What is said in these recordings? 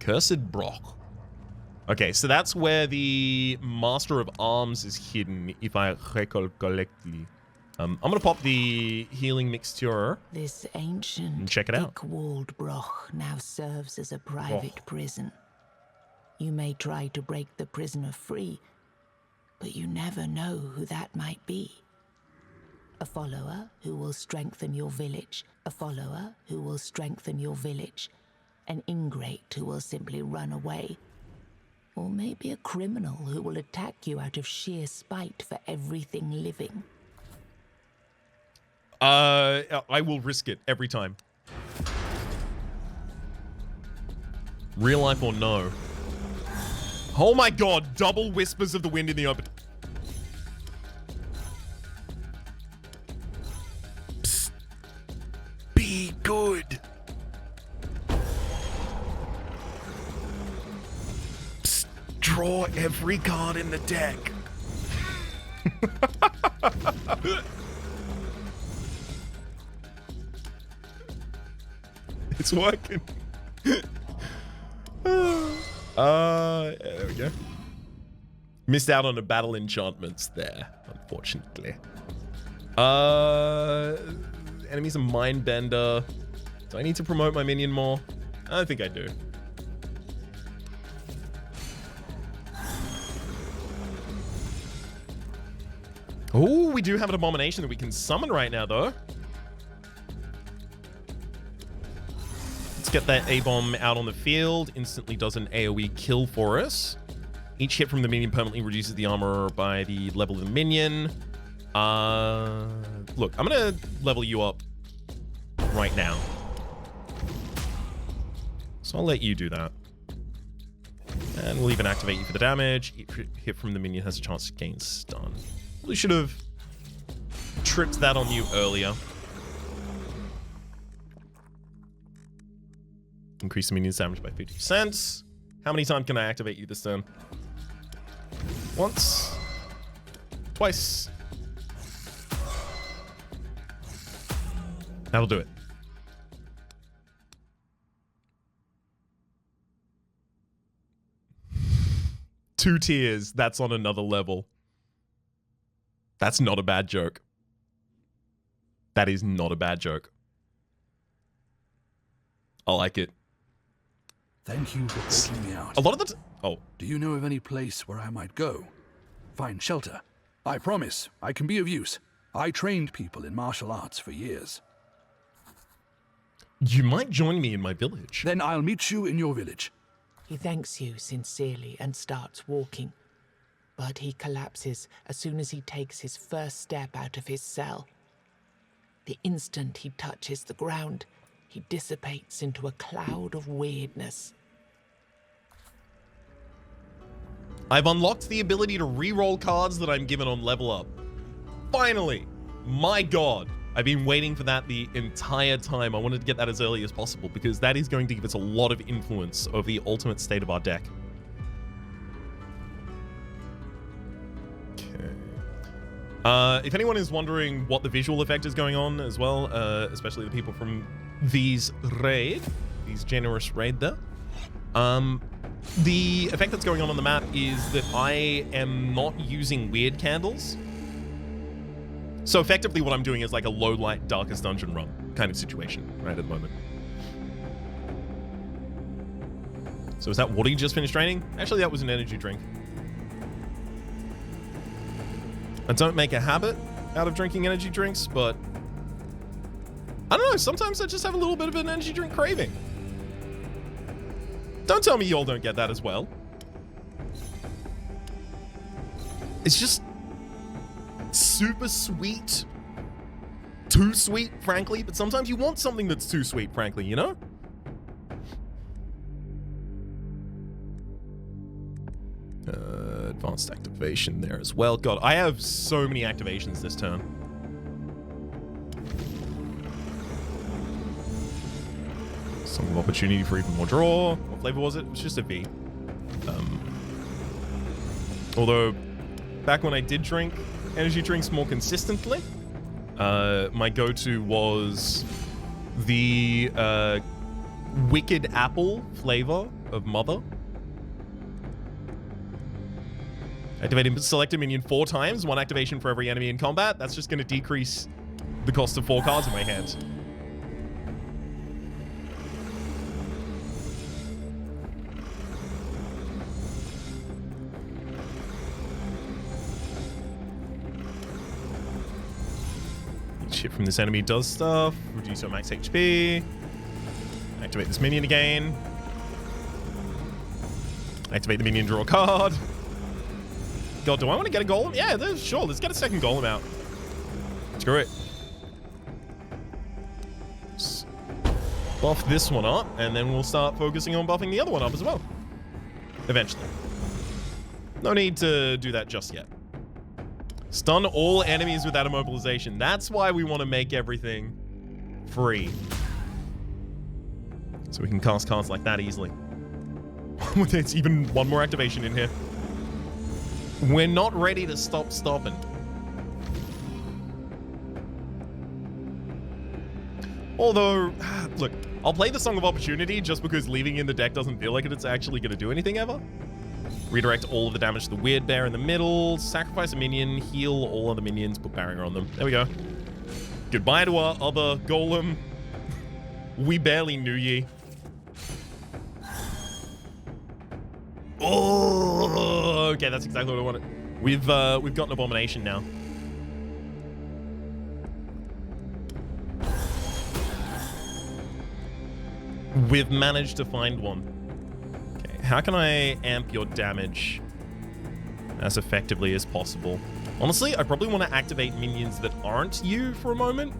Cursed Brock. Okay, so that's where the Master of Arms is hidden, if I recall correctly. I'm gonna pop the healing mixture. This ancient, check it out. thick-walled broch now serves as a private prison. You may try to break the prisoner free, but you never know who that might be. A follower who will strengthen your village, a follower who will strengthen your village, an ingrate who will simply run away, or maybe a criminal who will attack you out of sheer spite for everything living. I will risk it every time. Real life or no? Oh my god, double whispers of the wind in the open. Psst. Be good. Psst. Draw every card in the deck. It's working. There we go. Missed out on the battle enchantments there, unfortunately. Enemies a Mindbender. Do I need to promote my minion more? I think I do. Oh, we do have an abomination that we can summon right now, though. Let's get that A-bomb out on the field. Instantly does an AoE kill for us. Each hit from the minion permanently reduces the armor by the level of the minion. Look, I'm gonna level you up right now. So I'll let you do that. And we'll even activate you for the damage. Each hit from the minion has a chance to gain stun. We should have tripped that on you earlier. Increase the minion's damage by 50%. How many times can I activate you this turn? Once. Twice. That'll do it. Two tiers. That's on another level. That's not a bad joke. That is not a bad joke. I like it. Thank you for taking me out. A lot of the oh. Do you know of any place where I might go? Find shelter. I promise I can be of use. I trained people in martial arts for years. You might join me in my village. Then I'll meet you in your village. He thanks you sincerely and starts walking, but he collapses as soon as he takes his first step out of his cell. The instant he touches the ground, he dissipates into a cloud of weirdness. I've unlocked the ability to re-roll cards that I'm given on level up. Finally! My god! I've been waiting for that the entire time. I wanted to get that as early as possible because that is going to give us a lot of influence over the ultimate state of our deck. Okay. If anyone is wondering what the visual effect is going on as well, especially the people from these generous raid there, the effect that's going on the map is that I am not using weird candles. So effectively what I'm doing is like a low light darkest dungeon run kind of situation right at the moment. So is that water you just finished draining? Actually, that was an energy drink. I don't make a habit out of drinking energy drinks, but I don't know, sometimes I just have a little bit of an energy drink craving. Don't tell me you all don't get that as well. It's just super sweet. Too sweet, frankly, but sometimes you want something that's too sweet, frankly, you know? Advanced activation there as well. God, I have so many activations this turn. Some opportunity for even more draw. What flavor was it? It was just a V. Although, back when I did drink energy drinks more consistently, my go-to was the wicked apple flavor of mother. Activating selected minion 4 times, 1 activation for every enemy in combat. That's just going to decrease the cost of 4 cards in my hands. Shit from this enemy does stuff. Reduce your max HP. Activate this minion again. Activate the minion, draw a card. God, do I want to get a golem? Yeah, sure. Let's get a second golem out. Screw it. Buff this one up, and then we'll start focusing on buffing the other one up as well. Eventually. No need to do that just yet. Stun all enemies without immobilization. That's why we want to make everything free. So we can cast cards like that easily. It's even one more activation in here. We're not ready to stop stopping. Although, look, I'll play the Song of Opportunity just because leaving in the deck doesn't feel like it's actually going to do anything ever. Redirect all of the damage to the Weird Bear in the middle. Sacrifice a minion. Heal all other minions. Put barrier on them. There we go. Goodbye to our other golem. We barely knew ye. Oh, okay, that's exactly what I wanted. We've got an abomination now. We've managed to find one. Okay, how can I amp your damage as effectively as possible? Honestly, I probably want to activate minions that aren't you for a moment.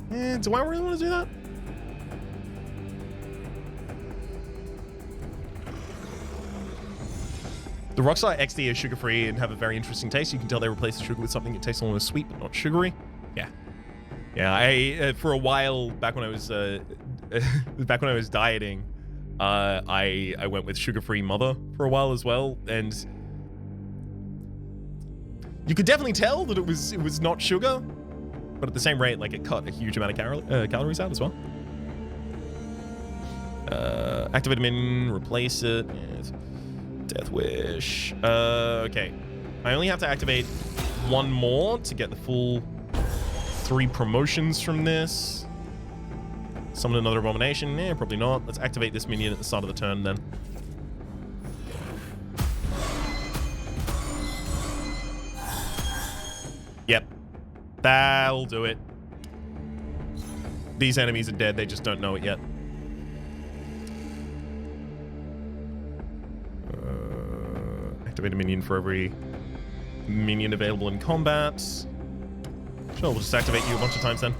Do I really want to do that? The Rockstar XD is sugar-free and have a very interesting taste. You can tell they replaced the sugar with something that tastes almost sweet but not sugary. Yeah. Yeah, I for a while back when I was dieting, I went with sugar-free mother for a while as well, and you could definitely tell that it was not sugar, but at the same rate, like, it cut a huge amount of calories out as well. Activate them in, replace it. Yes. Death Wish. Okay. I only have to activate 1 more to get the full 3 promotions from this. Summon another abomination. Probably not. Let's activate this minion at the start of the turn then. Yep. That'll do it. These enemies are dead. They just don't know it yet. Activate a minion for every minion available in combat. Sure, we'll just activate you a bunch of times then.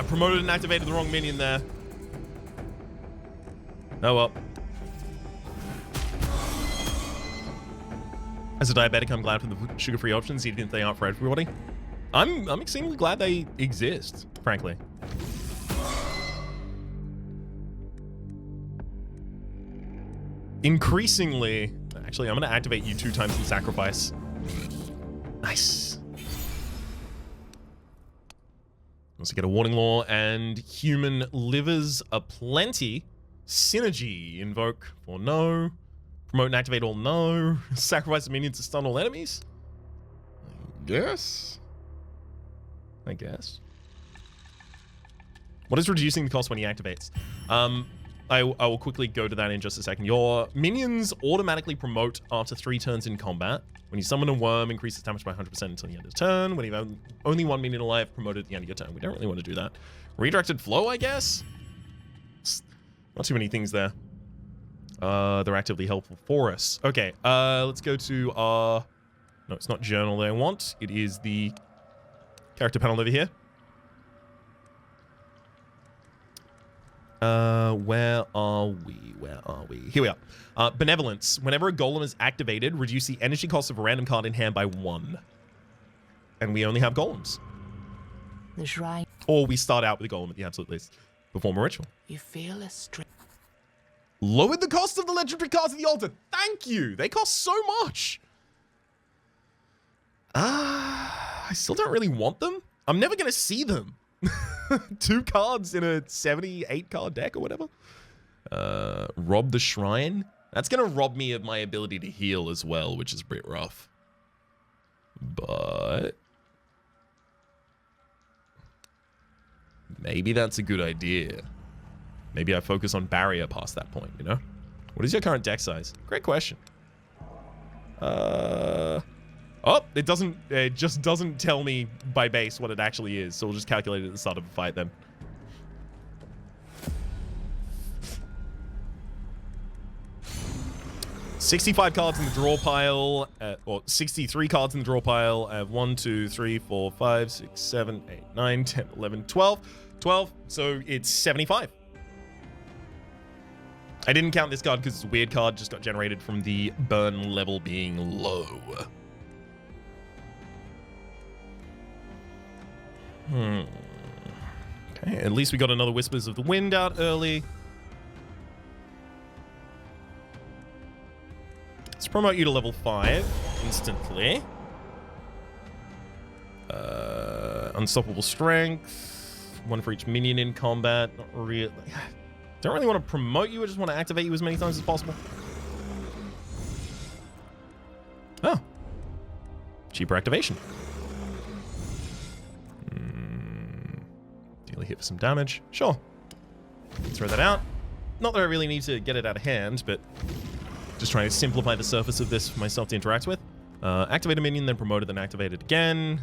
Promoted and activated the wrong minion there. Oh well. As a diabetic, I'm glad for the sugar-free options, even if they aren't for everybody. I'm extremely glad they exist, frankly. Increasingly, actually, I'm going to activate you 2 times in sacrifice. Nice. Also get a warning law and human livers aplenty. Synergy, invoke for no. Promote and activate all no. Sacrifice a minion to stun all enemies. I guess. What is reducing the cost when he activates? I will quickly go to that in just a second. Your minions automatically promote after 3 turns in combat. When you summon a worm, increases damage by 100% until the end of the turn. When you have only 1 minion alive, promoted at the end of your turn. We don't really want to do that. Redirected flow, I guess? Not too many things there. They're actively helpful for us. Okay, let's go to our... No, it's not journal that I want. It is the character panel over here. Where are we? Here we are. Benevolence. Whenever a golem is activated, reduce the energy cost of a random card in hand by 1. And we only have golems. The shrine. Or we start out with a golem at the absolute least. Perform a ritual. You feel a strength. Lowered the cost of the legendary cards at the altar. Thank you. They cost so much. I still don't really want them. I'm never going to see them. 2 cards in a 78 card deck or whatever. Rob the Shrine. That's going to rob me of my ability to heal as well, which is a bit rough. But maybe that's a good idea. Maybe I focus on barrier past that point, you know? What is your current deck size? Great question. Oh, it just doesn't tell me by base what it actually is, so we'll just calculate it at the start of the fight then. $65 cards in the draw pile, or 63 cards in the draw pile. I have 1, 2, 3, 4, 5, 6, 7, 8, 9, 10, 11, 12. 12, so it's 75. I didn't count this card because it's a weird card, just got generated from the burn level being low. Okay, at least we got another Whispers of the Wind out early. Let's promote you to level 5 instantly. Unstoppable Strength. 1 for each minion in combat. Not really. Don't really want to promote you. I just want to activate you as many times as possible. Oh. Cheaper activation. Deal a hit for some damage. Sure. Throw that out. Not that I really need to get it out of hand, but just trying to simplify the surface of this for myself to interact with. Activate a minion, then promote it, then activate it again.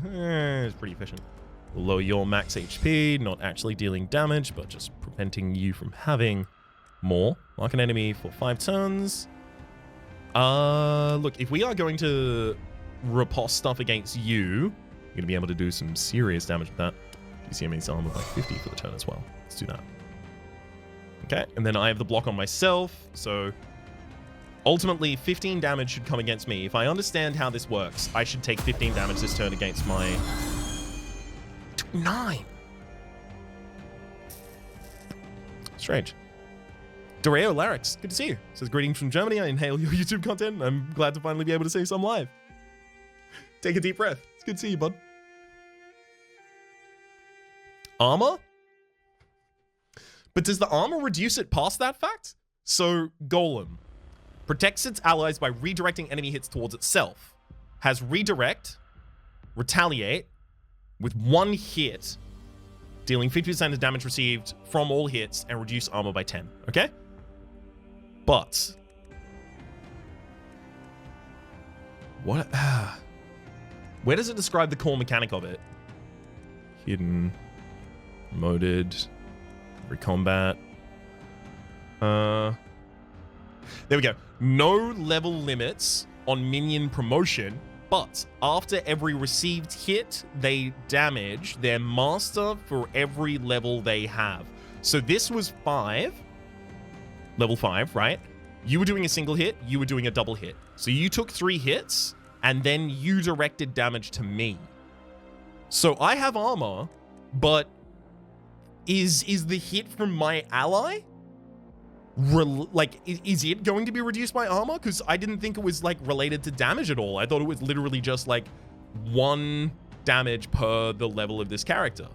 It's pretty efficient. Lower your max HP, not actually dealing damage, but just preventing you from having more. Mark an enemy for 5 turns. Look, if we are going to riposte stuff against you, you're going to be able to do some serious damage with that. You see me armor by 50 for the turn as well. Let's do that. Okay, and then I have the block on myself, so ultimately 15 damage should come against me. If I understand how this works, I should take 15 damage this turn against my 9. Strange. Doreo Larix, good to see you. Says, greetings from Germany. I inhale your YouTube content. I'm glad to finally be able to see some live. Take a deep breath. It's good to see you, bud. Armor? But does the armor reduce it past that fact? So, Golem protects its allies by redirecting enemy hits towards itself. Has redirect, retaliate, with 1 hit, dealing 50% of damage received from all hits and reduce armor by 10, okay? But what? Where does it describe the core mechanic of it? Hidden, promoted, recombat. There we go. No level limits on minion promotion, but after every received hit, they damage their master for every level they have. So this was 5, level 5, right? You were doing a single hit, you were doing a double hit. So you took 3 hits, and then you directed damage to me. So I have armor, but is the hit from my ally? Is it going to be reduced by armor? Because I didn't think it was like related to damage at all. I thought it was literally just like 1 damage per the level of this character.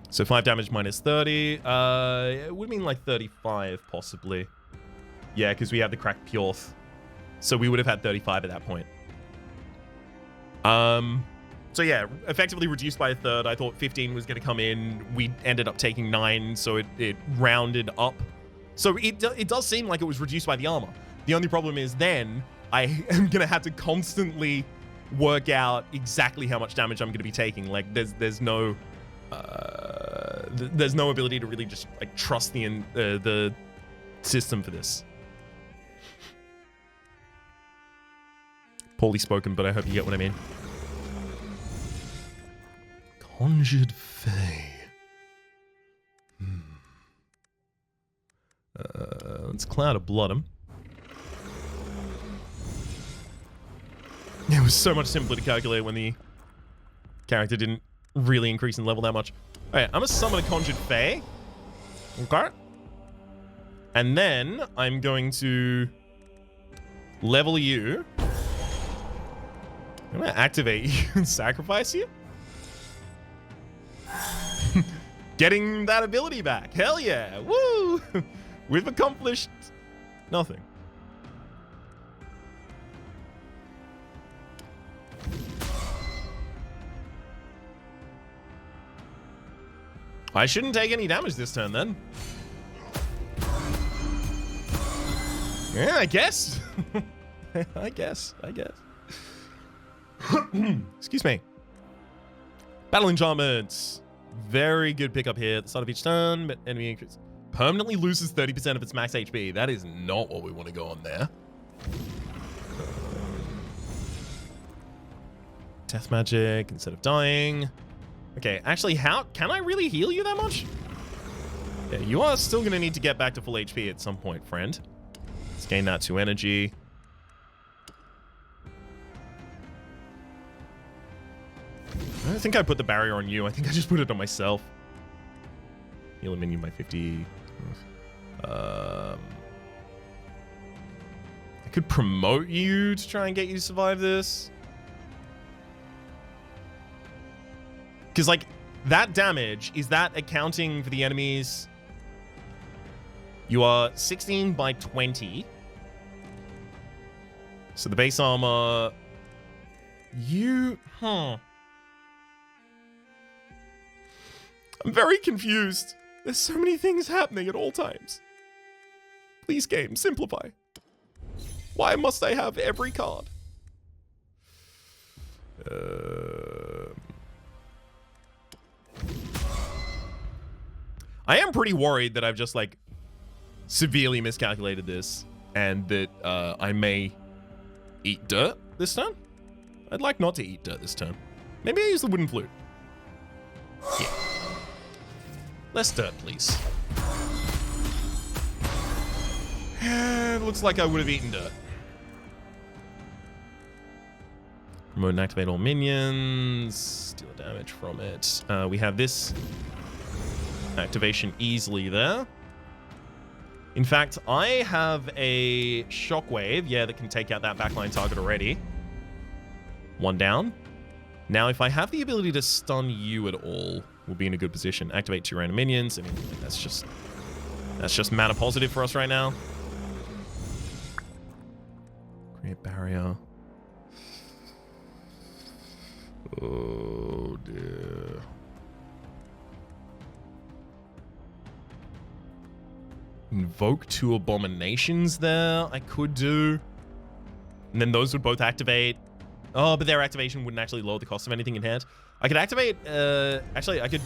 So 5 damage minus 30. It would mean like 35 possibly. Yeah, because we had the cracked Pyorth. So we would have had 35 at that point. So yeah, effectively reduced by 1/3. I thought 15 was going to come in. We ended up taking 9, so it rounded up. So it does seem like it was reduced by the armor. The only problem is then I am going to have to constantly work out exactly how much damage I'm going to be taking. Like there's no ability to really just like trust the system for this. Poorly spoken, but I hope you get what I mean. Conjured Fae. Let's Cloud of Blood him. It was so much simpler to calculate when the character didn't really increase in level that much. Alright, I'm gonna summon a Conjured Fae. Okay. And then I'm going to level you. I'm going to activate you and sacrifice you. Getting that ability back. Hell yeah. Woo! We've accomplished nothing. I shouldn't take any damage this turn then. Yeah, I guess. I guess. Excuse me. Battle enchantments. Very good pickup here at the start of each turn, but enemy increase permanently loses 30% of its max HP. That is not what we want to go on there. Death magic instead of dying. Okay, actually, how can I really heal you that much? Yeah, you are still going to need to get back to full HP at some point, friend. Let's gain that 2 energy. I don't think I put the barrier on you. I think I just put it on myself. Heal a minion by 50. I could promote you to try and get you to survive this. Because, like, that damage, is that accounting for the enemies? You are 16 by 20. So the base armor... I'm very confused. There's so many things happening at all times. Please, game, simplify. Why must I have every card? I am pretty worried that I've just, like, severely miscalculated this and that I may eat dirt this turn. I'd like not to eat dirt this turn. Maybe I use the wooden flute. Yeah. Less dirt, please. It looks like I would have eaten dirt. Promote and activate all minions. Steal damage from it. We have this activation easily there. In fact, I have a shockwave, yeah, that can take out that backline target already. 1 down. Now, if I have the ability to stun you at all, we'll be in a good position. Activate 2 random minions. I mean, that's just mana positive for us right now. Create barrier. Oh dear. Invoke 2 abominations there, I could do. And then those would both activate. Oh, but their activation wouldn't actually lower the cost of anything in hand. I could activate, actually, I could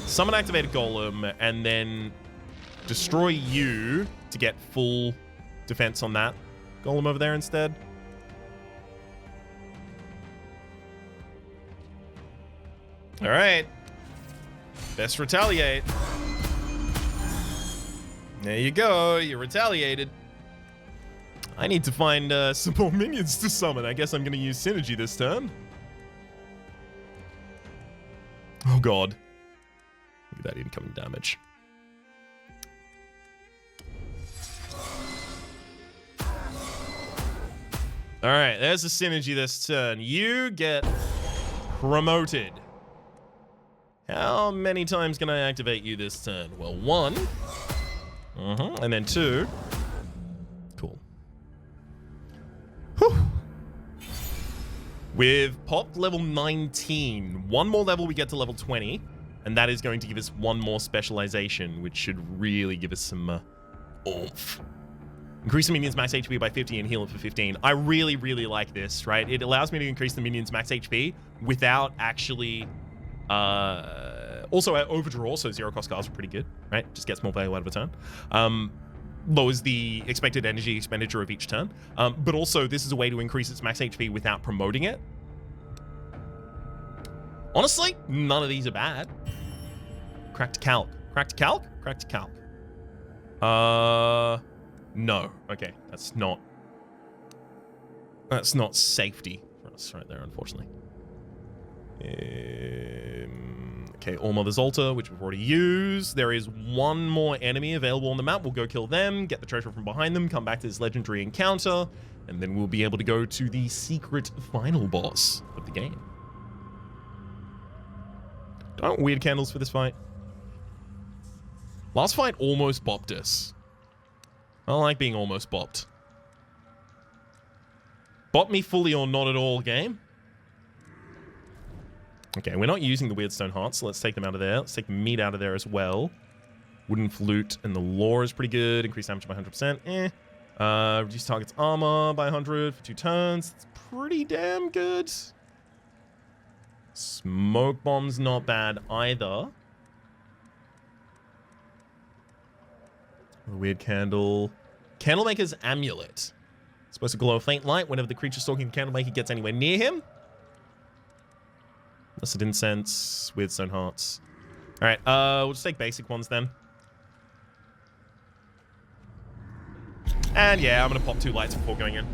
summon activate a golem and then destroy you to get full defense on that golem over there instead. All right. Best retaliate. There you go. You retaliated. I need to find some more minions to summon. I guess I'm going to use synergy this turn. Oh, God. Look at that incoming damage. All right. There's the synergy this turn. You get promoted. How many times can I activate you this turn? Well, 1. And then 2. Cool. Whew. We've popped level 19. 1 more level, we get to level 20. And that is going to give us 1 more specialization, which should really give us some oomph. Increase the minions max HP by 50 and heal it for 15. I really, really like this, right? It allows me to increase the minions max HP without actually... also, our overdraw, so 0 cost cards are pretty good, right? Just gets more value out of a turn. Lowers the expected energy expenditure of each turn. But also, this is a way to increase its max HP without promoting it. Honestly, none of these are bad. Cracked calc. Cracked calc? Cracked calc. No. Okay, that's not safety for us right there, unfortunately. Okay, All-Mother's Altar, which we've already used. There is one more enemy available on the map. We'll go kill them, get the treasure from behind them, come back to this legendary encounter, and then we'll be able to go to the secret final boss of the game. Do I want weird candles for this fight? Last fight almost bopped us. I don't like being almost bopped. Bop me fully or not at all, game. Okay, we're not using the weird stone hearts, so let's take them out of there. Let's take the meat out of there as well. Wooden flute and the lore is pretty good. Increase damage by 100%. Reduce target's armor by 100 for 2 turns. It's pretty damn good. Smoke bomb's not bad either. A weird candle. Candlemaker's amulet. It's supposed to glow a faint light whenever the creature stalking the candlemaker gets anywhere near him. Blessed incense, weird stone hearts. All right, we'll just take basic ones then. And yeah, I'm gonna pop 2 lights before going in.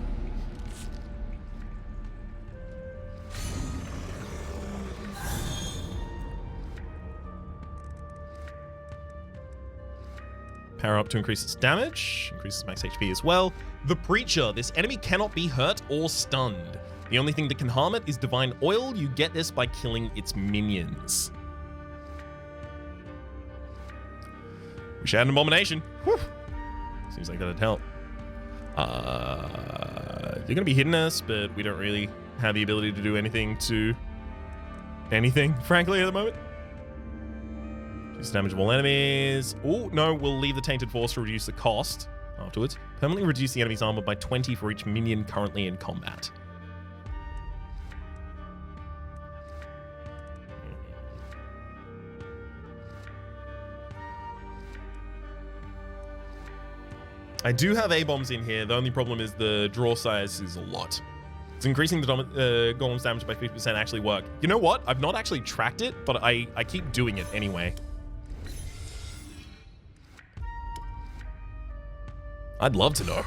Power up to increase its damage, increases max HP as well. The Preacher, this enemy cannot be hurt or stunned. The only thing that can harm it is divine oil. You get this by killing its minions. We should add an abomination. Whew. Seems like that'd help. You're gonna be hitting us, but we don't really have the ability to do anything to anything, frankly, at the moment. Reduce damage of all enemies. Oh, no, we'll leave the Tainted Force to reduce the cost afterwards. Permanently reduce the enemy's armor by 20 for each minion currently in combat. I do have A-bombs in here. The only problem is the draw size is a lot. It's increasing the golem's damage by 50% actually work. You know what? I've not actually tracked it, but I keep doing it anyway. I'd love to know.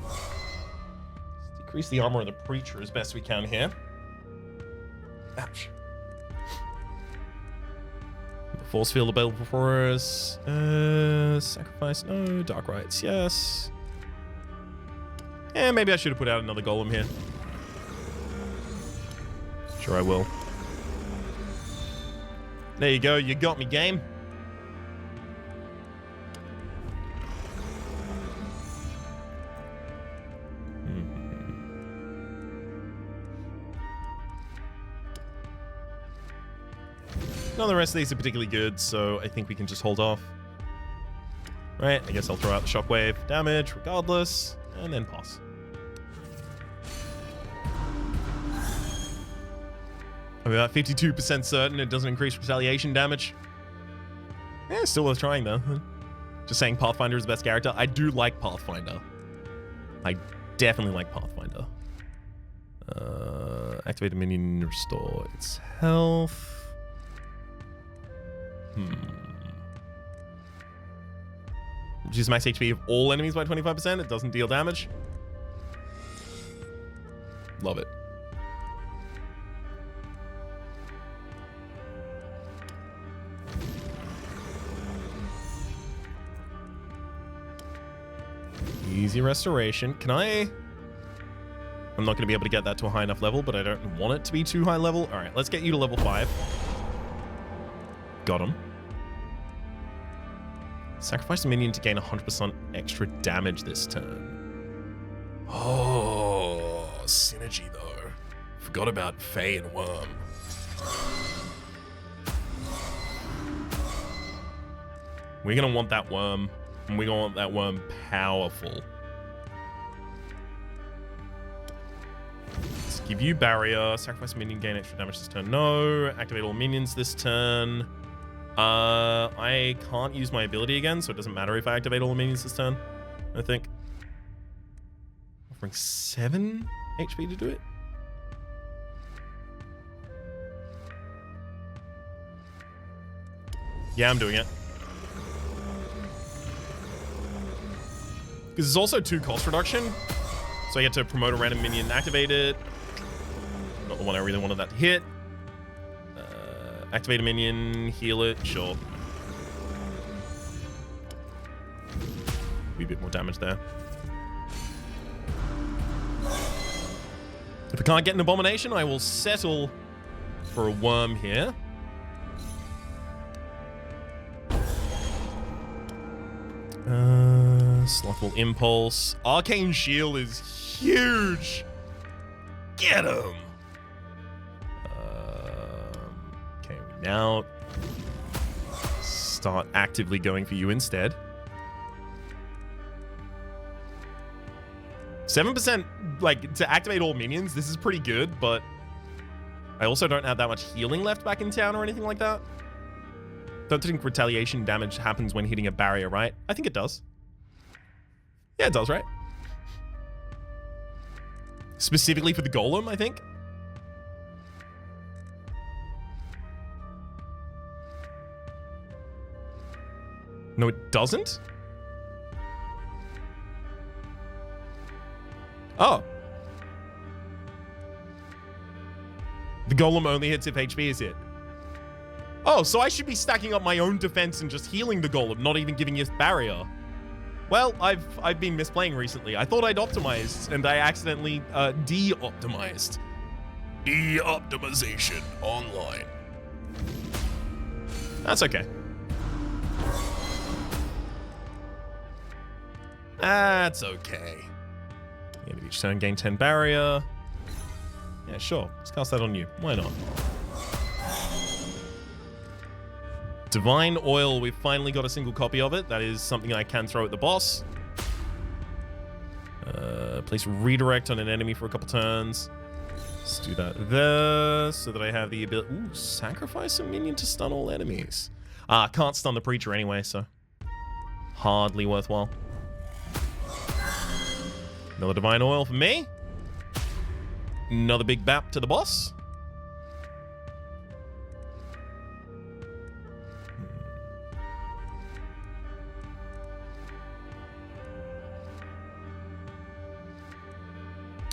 Let's decrease the armor of the Preacher as best we can here. Ouch. Force field available for us. Sacrifice, no. Dark rites, yes. And maybe I should have put out another golem here. Sure I will. There you go. You got me, game. None of the rest of these are particularly good, so I think we can just hold off. Right, I guess I'll throw out the shockwave damage regardless, and then pass. I'm about 52% certain it doesn't increase retaliation damage. Yeah, still worth trying though. Just saying Pathfinder is the best character. I do like Pathfinder. I definitely like Pathfinder. Activate a minion, restore its health. Reduce max HP of all enemies by 25%. It doesn't deal damage. Love it. Easy restoration. Can I... I'm not going to be able to get that to a high enough level, but I don't want it to be too high level. All right, let's get you to level 5. Got him. Sacrifice a minion to gain 100% extra damage this turn. Oh, synergy though. Forgot about Fae and Worm. We're gonna want that worm, and we're gonna want that worm powerful. Let's give you barrier. Sacrifice a minion, gain extra damage this turn. No. Activate all minions this turn. I can't use my ability again, so it doesn't matter if I activate all the minions this turn, I think. Offering 7 HP to do it. Yeah, I'm doing it. Because there's also 2 cost reduction. So I get to promote a random minion, activate it. Not the one I really wanted that to hit. Activate a minion, heal it, sure. Be a bit more damage there. If I can't get an abomination, I will settle for a worm here. Slothful Impulse. Arcane Shield is huge. Get him. Okay, we now start actively going for you instead. 7%, like, to activate all minions, this is pretty good, but I also don't have that much healing left back in town or anything like that. Don't think retaliation damage happens when hitting a barrier, right? I think it does. Yeah, it does, right? Specifically for the golem, I think. No, it doesn't? Oh. The golem only hits if HP is hit. Oh, so I should be stacking up my own defense and just healing the golem, not even giving it barrier. Well, I've been misplaying recently. I thought I'd optimized, and I accidentally de-optimized. De-optimization online. That's okay. That's okay. End of each turn, gain 10 barrier. Yeah, sure. Let's cast that on you. Why not? Divine Oil, we've finally got a single copy of it. That is something I can throw at the boss. Place redirect on an enemy for a couple turns. Let's do that there so that I have the ability. Ooh, sacrifice a minion to stun all enemies. Can't stun the preacher anyway, so hardly worthwhile. Another Divine Oil for me. Another big bap to the boss.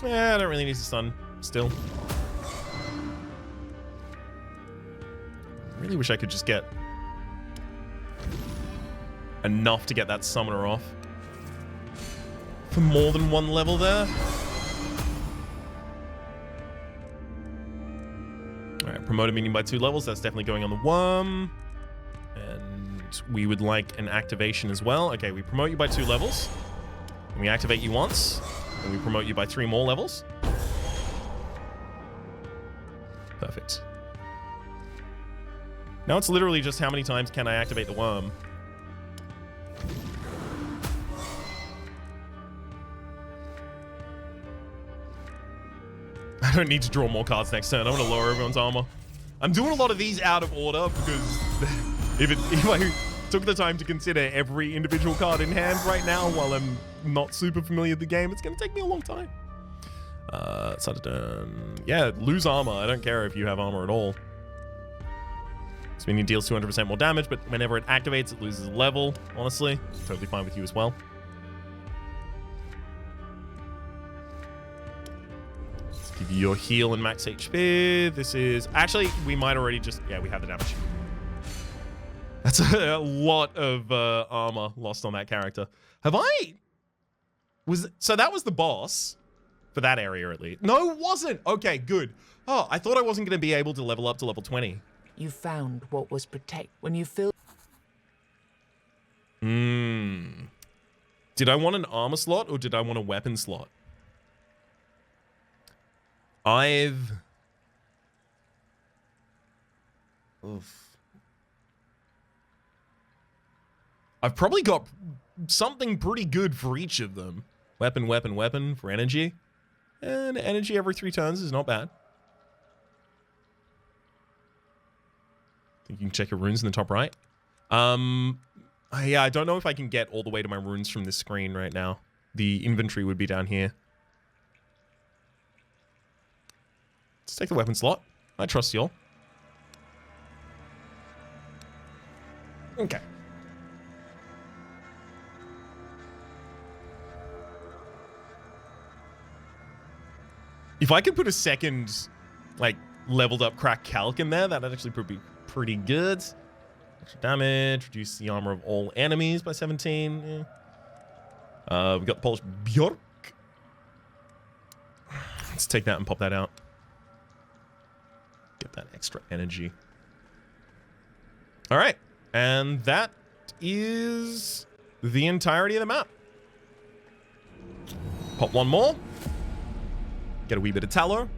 Yeah, I don't really need to stun still. Really wish I could just get enough to get that summoner off. For more than one level there. Alright, promote a minion by 2 levels. That's definitely going on the worm. And we would like an activation as well. Okay, we promote you by 2 levels. And we activate you once. And we promote you by 3 more levels. Perfect. Now it's literally just how many times can I activate the worm. I don't need to draw more cards next turn. I'm going to lower everyone's armor. I'm doing a lot of these out of order because if I took the time to consider every individual card in hand right now while I'm not super familiar with the game, it's going to take me a long time. Yeah, lose armor. I don't care if you have armor at all. This minion deals 200% more damage, but whenever it activates, it loses a level. Honestly, totally fine with you as well. Let's give you your heal and max HP. This is... Actually, we might already just... Yeah, we have the damage. That's a lot of armor lost on that character. Have I... So that was the boss for that area, at least. No, it wasn't. Okay, good. Oh, I thought I wasn't going to be able to level up to level 20. You found what was protect when you filled. Did I want an armor slot or did I want a weapon slot? I've probably got something pretty good for each of them. Weapon, weapon, weapon for energy. And energy every 3 turns is not bad. I think you can check your runes in the top right. Yeah, I don't know if I can get all the way to my runes from this screen right now. The inventory would be down here. Let's take the weapon slot. I trust y'all. Okay. If I could put a second, like, leveled up crack calc in there, that'd actually be pretty good. Extra damage, reduce the armor of all enemies by 17. Yeah. We got the polished Bjork. Let's take that and pop that out. Get that extra energy. All right. And that is the entirety of the map. Pop one more. Get a wee bit of tallow.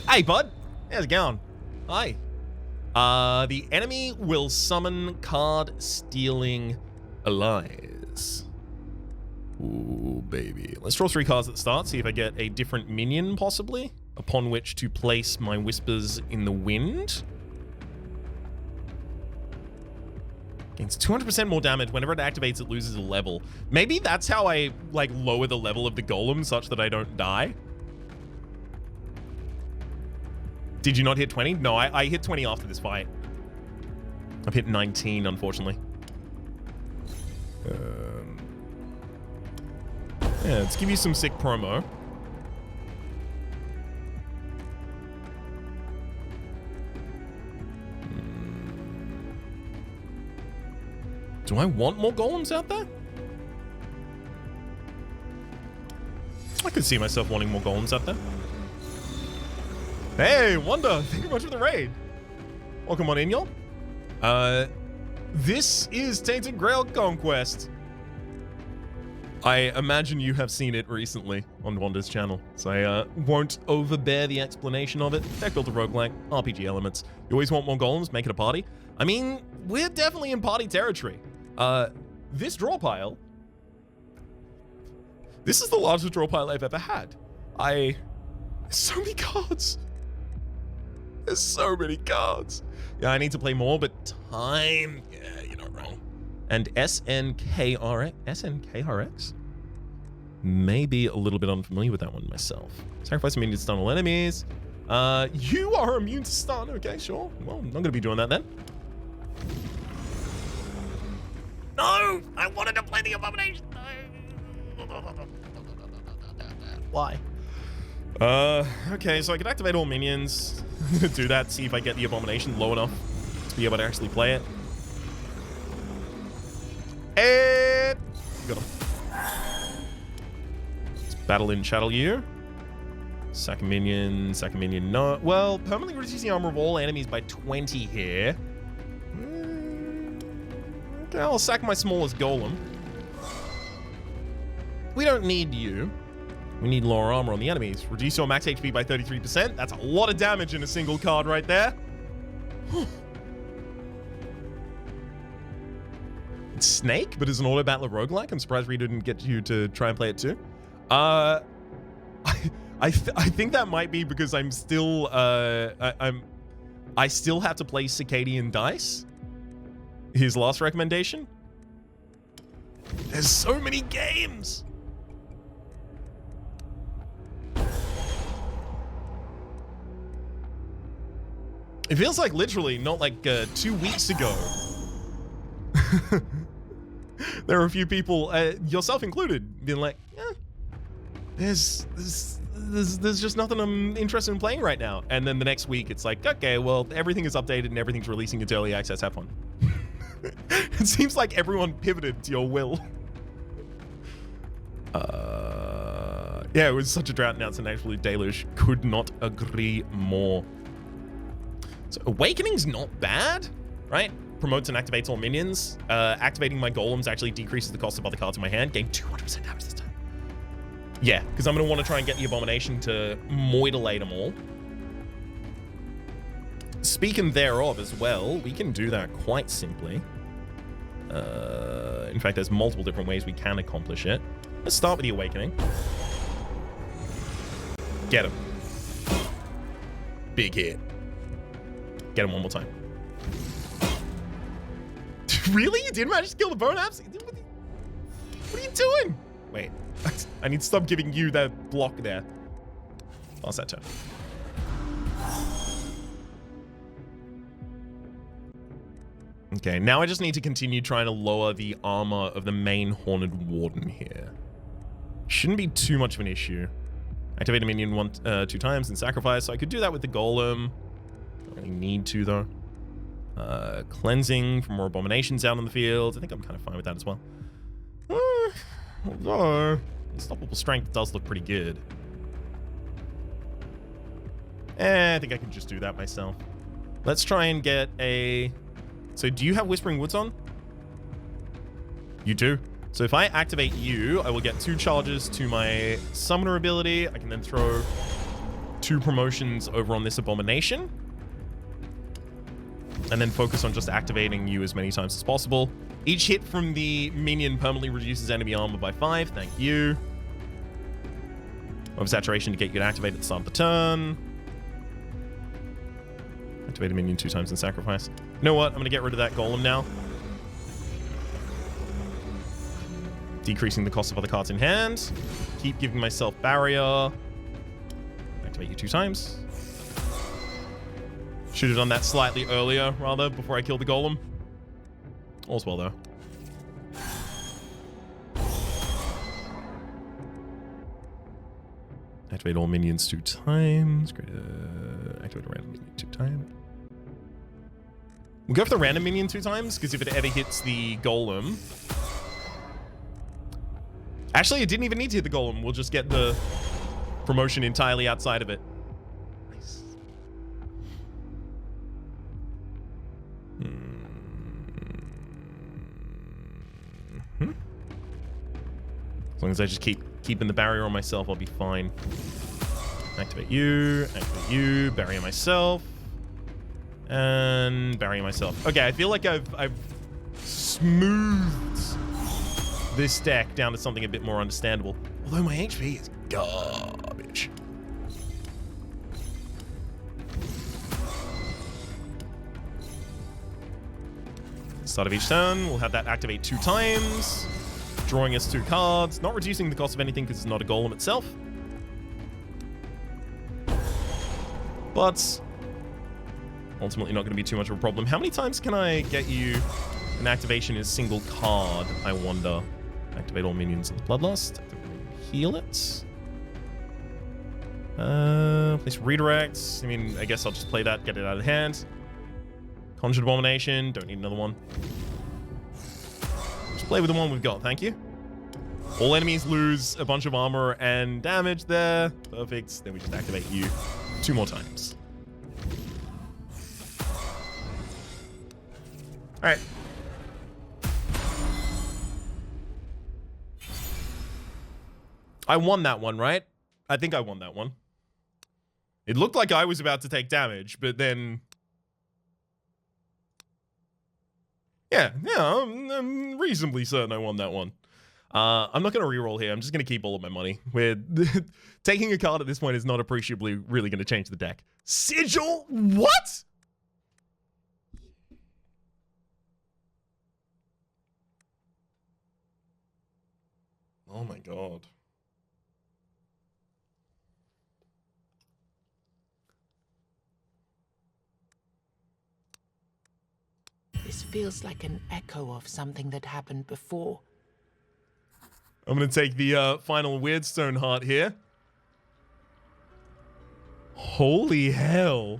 Hey, bud. How's it going? Hi. The enemy will summon card stealing allies. Ooh, baby. Let's draw 3 cards at the start, see if I get a different minion, possibly, upon which to place my Whispers in the Wind. Gains 200% more damage. Whenever it activates, it loses a level. Maybe that's how I, like, lower the level of the golem such that I don't die. Did you not hit 20? No, I hit 20 after this fight. I've hit 19, unfortunately. Yeah, let's give you some sick promo. Do I want more golems out there? I could see myself wanting more golems out there. Hey, Wanda, thank you much for the raid. Welcome on in, y'all. This is Tainted Grail Conquest. I imagine you have seen it recently on Wanda's channel, so I won't overbear the explanation of it. Deckbuilder, roguelike, RPG elements. You always want more golems, make it a party. I mean, we're definitely in party territory. This draw pile, this is the largest draw pile I've ever had. There's so many cards. There's so many cards. Yeah, I need to play more, but time, yeah, you're not wrong. And SNKRX? Maybe a little bit unfamiliar with that one myself. Sacrifice immune to stun all enemies. You are immune to stun. Okay, sure. Well, I'm not going to be doing that then. No! I wanted to play the Abomination. Why? Okay, so I can activate all minions. Do that, see if I get the Abomination low enough to be able to actually play it. And got him. Let's battle in Chattel You. Sack a minion, no. Well, permanently reduce the armor of all enemies by 20 here. Okay, I'll sack my smallest golem. We don't need you. We need lower armor on the enemies. Reduce your max HP by 33%. That's a lot of damage in a single card right there. It's Snake, but it's an auto battler roguelike. I'm surprised we didn't get you to try and play it too. I think that might be because I'm still I still have to play Circadian Dice. His last recommendation. There's so many games. It feels like literally not like 2 weeks ago. There are a few people, yourself included, being like, yeah, there's just nothing I'm interested in playing right now. And then the next week, it's like, okay, well, everything is updated and everything's releasing into early access. Have fun. It seems like everyone pivoted to your will. Yeah, it was such a drought and now it's an absolute deluge. Could not agree more. So Awakening's not bad, right? Promotes and activates all minions. Activating my golems actually decreases the cost of other cards in my hand. Gain 200% damage this time. Yeah, because I'm going to want to try and get the Abomination to moidulate them all. Speaking thereof as well, we can do that quite simply. In fact, there's multiple different ways we can accomplish it. Let's start with the Awakening. Get him. Big hit. Get him one more time. Really? You didn't manage to kill the bone apps? What are you doing? Wait. I need to stop giving you that block there. Lost that turn. Okay, now I just need to continue trying to lower the armor of the main Horned Warden here. Shouldn't be too much of an issue. Activate a minion 2 times and sacrifice. So I could do that with the golem. Don't really need to though. Cleansing from more abominations out on the field. I think I'm kind of fine with that as well. Although unstoppable strength does look pretty good. I think I can just do that myself. Let's try and get a... So do you have Whispering Woods on? You do. So if I activate you, I will get 2 charges to my summoner ability. I can then throw 2 promotions over on this abomination. And then focus on just activating you as many times as possible. Each hit from the minion permanently reduces enemy armor by 5. Thank you. Oversaturation to get you to activate at the start of the turn. Activate a minion 2 times and sacrifice. You know what? I'm going to get rid of that golem now. Decreasing the cost of other cards in hand. Keep giving myself barrier. Activate you 2 times. Should have done that slightly earlier, rather, before I killed the golem. All's well, though. Activate all minions 2 times. Activate a random minion 2 times. We'll go for the random minion 2 times, because if it ever hits the golem... Actually, it didn't even need to hit the golem. We'll just get the promotion entirely outside of it. Nice. As long as I just keep keeping the barrier on myself, I'll be fine. Activate you, barrier myself, and barrier myself. Okay, I feel like I've smoothed this deck down to something a bit more understandable. Although my HP is garbage. Start of each turn, we'll have that activate 2 times, drawing us 2 cards, not reducing the cost of anything because it's not a golem itself. But ultimately not going to be too much of a problem. How many times can I get you an activation in a single card, I wonder? Activate all minions in the Bloodlust. Heal it. Place redirect. I mean, I guess I'll just play that, get it out of hand. Conjured Abomination. Don't need another one. Just play with the one we've got, thank you. All enemies lose a bunch of armor and damage there. Perfect. Then we just activate you 2 more times. All right. I won that one, right? I think I won that one. It looked like I was about to take damage, but then... Yeah, I'm reasonably certain I won that one. I'm not going to reroll here. I'm just going to keep all of my money. Taking a card at this point is not appreciably really going to change the deck. Sigil? What? Oh my god. This feels like an echo of something that happened before. I'm going to take the final Weirdstone Heart here. Holy hell.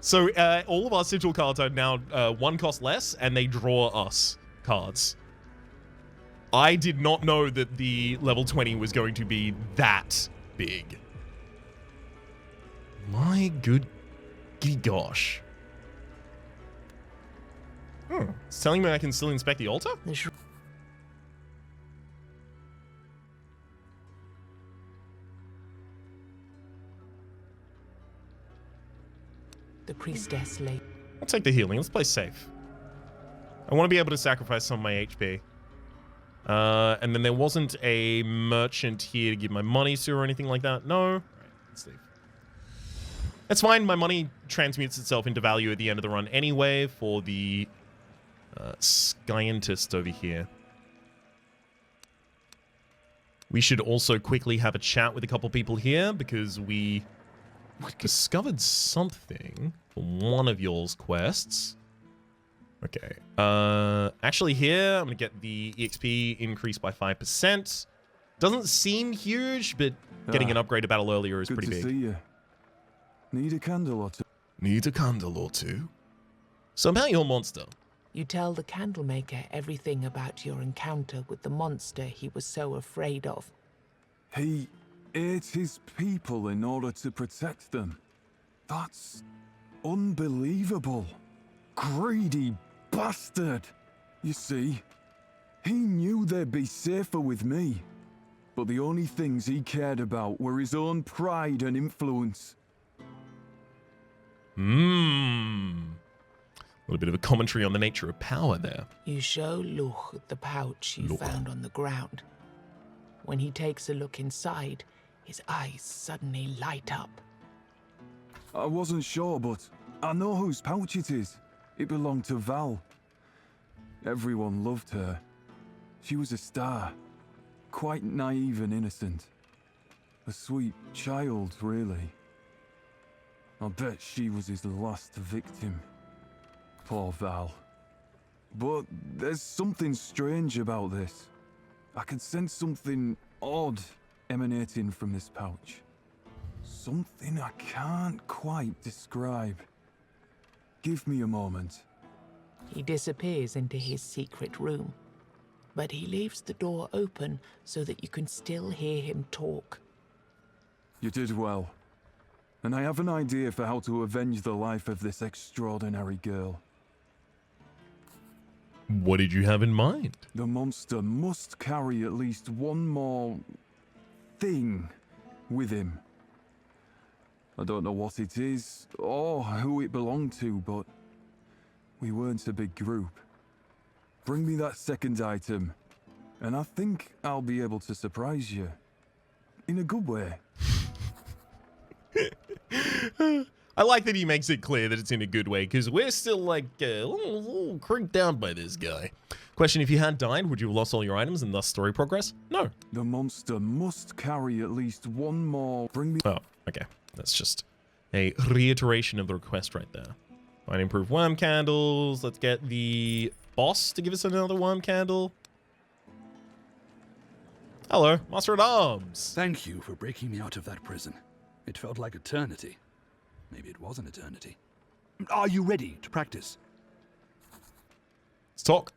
So all of our Sigil cards are now 1 cost less, and they draw us cards. I did not know that the level 20 was going to be that big. My good gosh. It's telling me I can still inspect the altar? The priestess lay. I'll take the healing. Let's play safe. I want to be able to sacrifice some of my HP. And then there wasn't a merchant here to give my money to or anything like that. No. All right, let's leave. That's fine. My money transmutes itself into value at the end of the run anyway for the Scientist over here. We should also quickly have a chat with a couple people here because we discovered something for one of y'all's quests. Okay. Actually here, I'm going to get the EXP increased by 5%. Doesn't seem huge, but getting an upgrade a battle earlier is pretty big. Good to see you. Need a candle or two? Need a candle or two? So about your monster. You tell the candlemaker everything about your encounter with the monster he was so afraid of. He ate his people in order to protect them. That's unbelievable. Greedy bastard. You see, he knew they'd be safer with me. But the only things he cared about were his own pride and influence. A little bit of a commentary on the nature of power there. You show Luch the pouch you found on the ground. When he takes a look inside, his eyes suddenly light up. I wasn't sure, but I know whose pouch it is. It belonged to Val. Everyone loved her. She was a star. Quite naive and innocent. A sweet child, really. I bet she was his last victim. Poor Val. But there's something strange about this. I can sense something odd emanating from this pouch. Something I can't quite describe. Give me a moment. He disappears into his secret room, but he leaves the door open so that you can still hear him talk. You did well. And I have an idea for how to avenge the life of this extraordinary girl. What did you have in mind? The monster must carry at least one more thing with him. I don't know what it is or who it belonged to, but we weren't a big group. Bring me that second item, and I think I'll be able to surprise you. In a good way. I like that he makes it clear that it's in a good way, because we're still like a little creeped out by this guy. Question, if you had died, would you have lost all your items and thus story progress? No. The monster must carry at least one more. Bring me. Oh, okay. That's just a reiteration of the request right there. Find improved worm candles. Let's get the boss to give us another worm candle. Hello, Master at Arms. Thank you for breaking me out of that prison. It felt like eternity. Maybe it was an eternity. Are you ready to practice? Let's talk.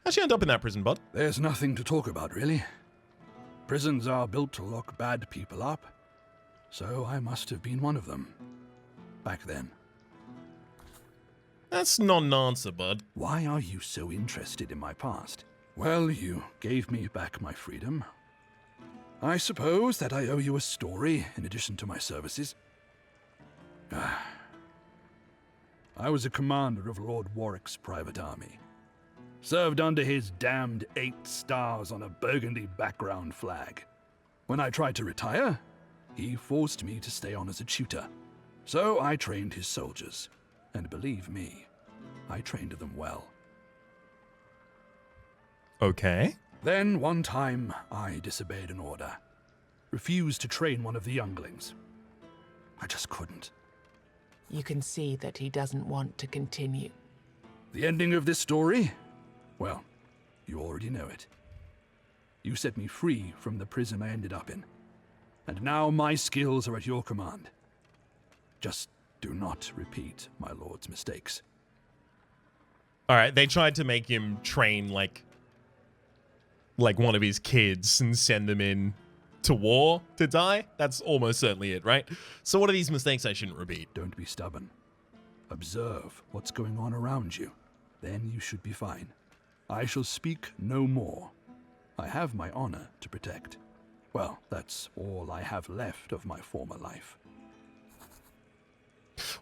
How'd you end up in that prison, bud? There's nothing to talk about, really. Prisons are built to lock bad people up, so I must have been one of them. Back then. That's not an answer, bud. Why are you so interested in my past? Well, you gave me back my freedom. I suppose that I owe you a story in addition to my services. I was a commander of Lord Warwick's private army. Served under his damned 8 stars on a burgundy background flag. When I tried to retire, he forced me to stay on as a tutor. So I trained his soldiers. And believe me, I trained them well. Okay. Then, one time, I disobeyed an order. Refused to train one of the younglings. I just couldn't. You can see that he doesn't want to continue. The ending of this story? Well, you already know it. You set me free from the prison I ended up in. And now my skills are at your command. Just do not repeat my lord's mistakes. All right, they tried to make him train like one of his kids and send them in to war to die. That's almost certainly it, right? So what are these mistakes I shouldn't repeat? Don't be stubborn. Observe what's going on around you. Then you should be fine. I shall speak no more. I have my honor to protect. Well, that's all I have left of my former life.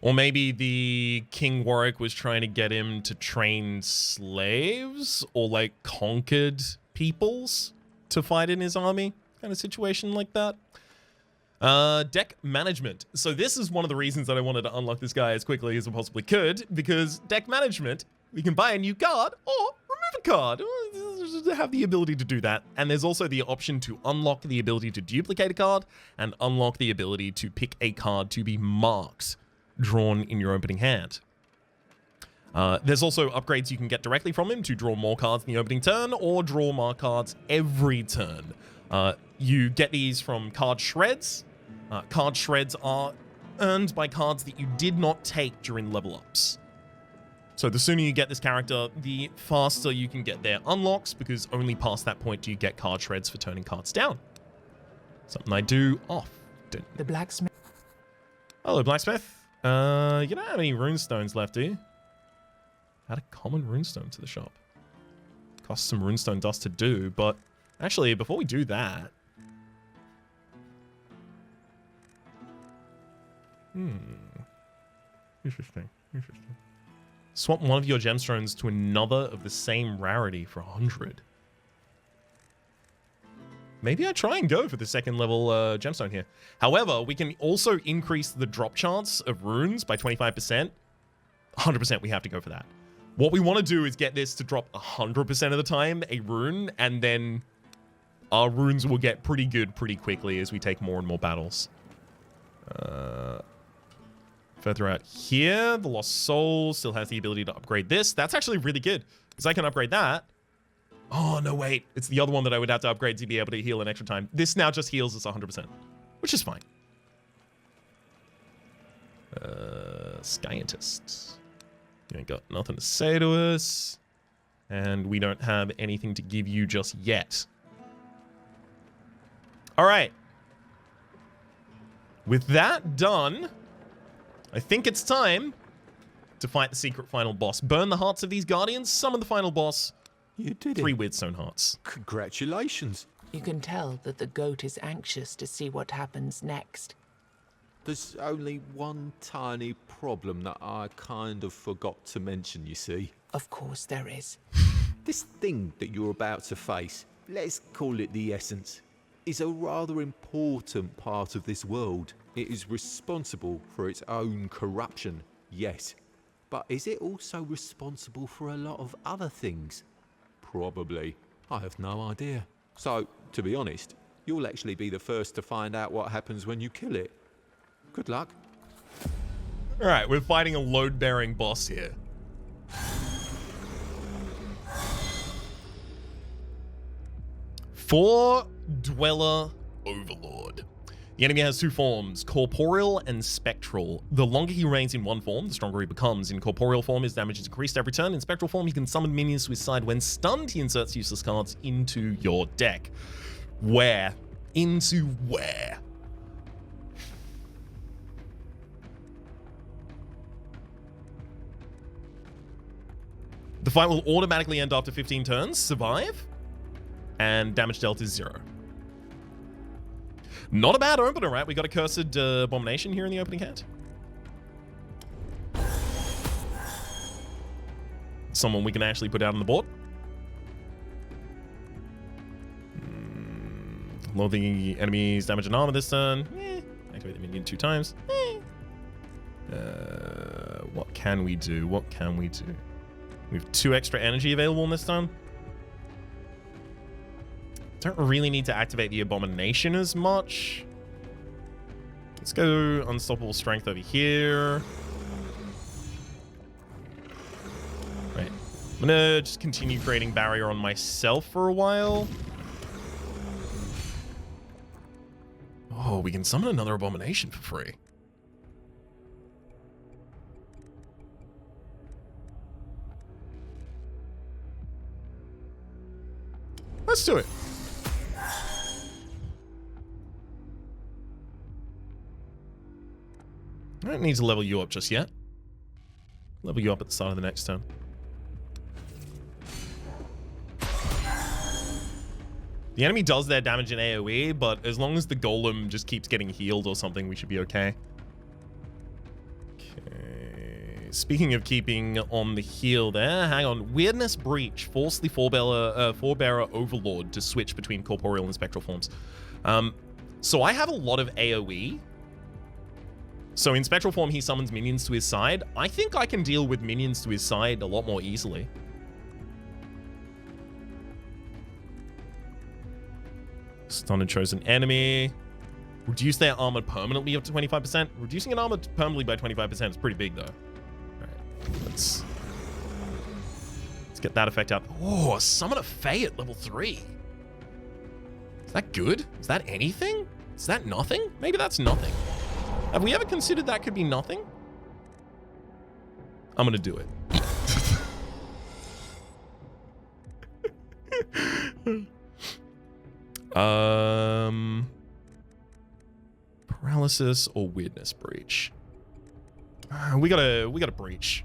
Or maybe the King Warwick was trying to get him to train slaves or like conquered peoples to fight in his army. Kind of situation like that. Deck management. So this is one of the reasons that I wanted to unlock this guy as quickly as I possibly could, because deck management, we can buy a new card or remove a card. Have the ability to do that. And there's also the option to unlock the ability to duplicate a card and unlock the ability to pick a card to be marked, drawn in your opening hand. There's also upgrades you can get directly from him to draw more cards in the opening turn or draw more cards every turn. You get these from card shreds. Card shreds are earned by cards that you did not take during level ups. So the sooner you get this character, the faster you can get their unlocks, because only past that point do you get card shreds for turning cards down. Something I do often. The blacksmith. Hello, blacksmith. You don't have any runestones left, do you? Add a common runestone to the shop. Costs some runestone dust to do, but actually, before we do that... Interesting. Swap one of your gemstones to another of the same rarity for 100. Maybe I try and go for the second level gemstone here. However, we can also increase the drop chance of runes by 25%. 100% we have to go for that. What we want to do is get this to drop 100% of the time, a rune, and then our runes will get pretty good pretty quickly as we take more and more battles. Further out here, the Lost Soul still has the ability to upgrade this. That's actually really good, because I can upgrade that. Oh, no, wait. It's the other one that I would have to upgrade to be able to heal an extra time. This now just heals us 100%, which is fine. Scientist. You ain't got nothing to say to us. And we don't have anything to give you just yet. All right. With that done, I think it's time to fight the secret final boss. Burn the hearts of these guardians, summon the final boss. You did 3 it. Weirdstone hearts. Congratulations. You can tell that the goat is anxious to see what happens next. There's only one tiny problem that I kind of forgot to mention, you see. Of course there is. This thing that you're about to face, let's call it the Essence, is a rather important part of this world. It is responsible for its own corruption, yes. But is it also responsible for a lot of other things? Probably. I have no idea. So, to be honest, you'll actually be the first to find out what happens when you kill it. Good luck. All right, we're fighting a load-bearing boss here. Four Dweller Overlord. The enemy has 2 forms, corporeal and spectral. The longer he remains in one form, the stronger he becomes. In corporeal form, his damage is increased every turn. In spectral form, he can summon minions to his side. When stunned, he inserts useless cards into your deck. Where? Into where? The fight will automatically end after 15 turns. Survive. And damage dealt is 0. Not a bad opener, right? We got a Cursed Abomination here in the opening hand. Someone we can actually put out on the board. Lower the enemy's damage and armor this turn. Activate the minion 2 times. What can we do? What can we do? We have 2 extra energy available in this turn. Don't really need to activate the Abomination as much. Let's go Unstoppable Strength over here. Right. I'm gonna just continue creating barrier on myself for a while. Oh, we can summon another Abomination for free. Let's do it. I don't need to level you up just yet. Level you up at the start of the next turn. The enemy does their damage in AoE, but as long as the golem just keeps getting healed or something, we should be okay. Okay. Speaking of keeping on the heal there, hang on. Weirdness Breach. Force the Forebearer Overlord to switch between corporeal and spectral forms. So I have a lot of AoE. So in spectral form, he summons minions to his side. I think I can deal with minions to his side a lot more easily. Stun a chosen enemy. Reduce their armor permanently up to 25%. Reducing an armor permanently by 25% is pretty big, though. All right, let's get that effect out. Oh, summon a Fae at level 3. that good? Is that anything? Is that nothing? Maybe that's nothing. Have we ever considered that could be nothing? I'm gonna do it. Paralysis or weirdness breach? We gotta breach.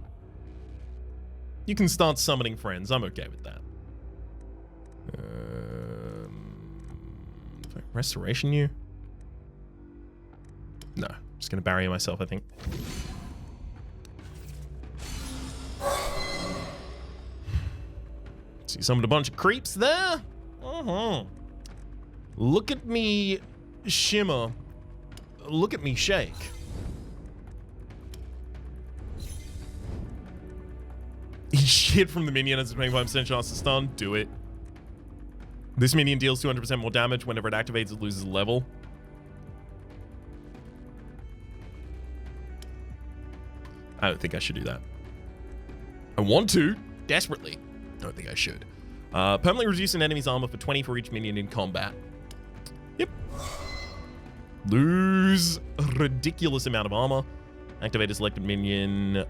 You can start summoning friends. I'm okay with that. Restoration you? No, just gonna barrier myself, I think. So you summoned a bunch of creeps there? Look at me shimmer. Look at me shake. Shit from the minion has a 25% chance to stun. Do it. This minion deals 200% more damage. Whenever it activates, it loses a level. I don't think I should do that. I want to, desperately. Don't think I should. Permanently reduce an enemy's armor for 20 for each minion in combat. Yep. Lose a ridiculous amount of armor. Activate a selected minion,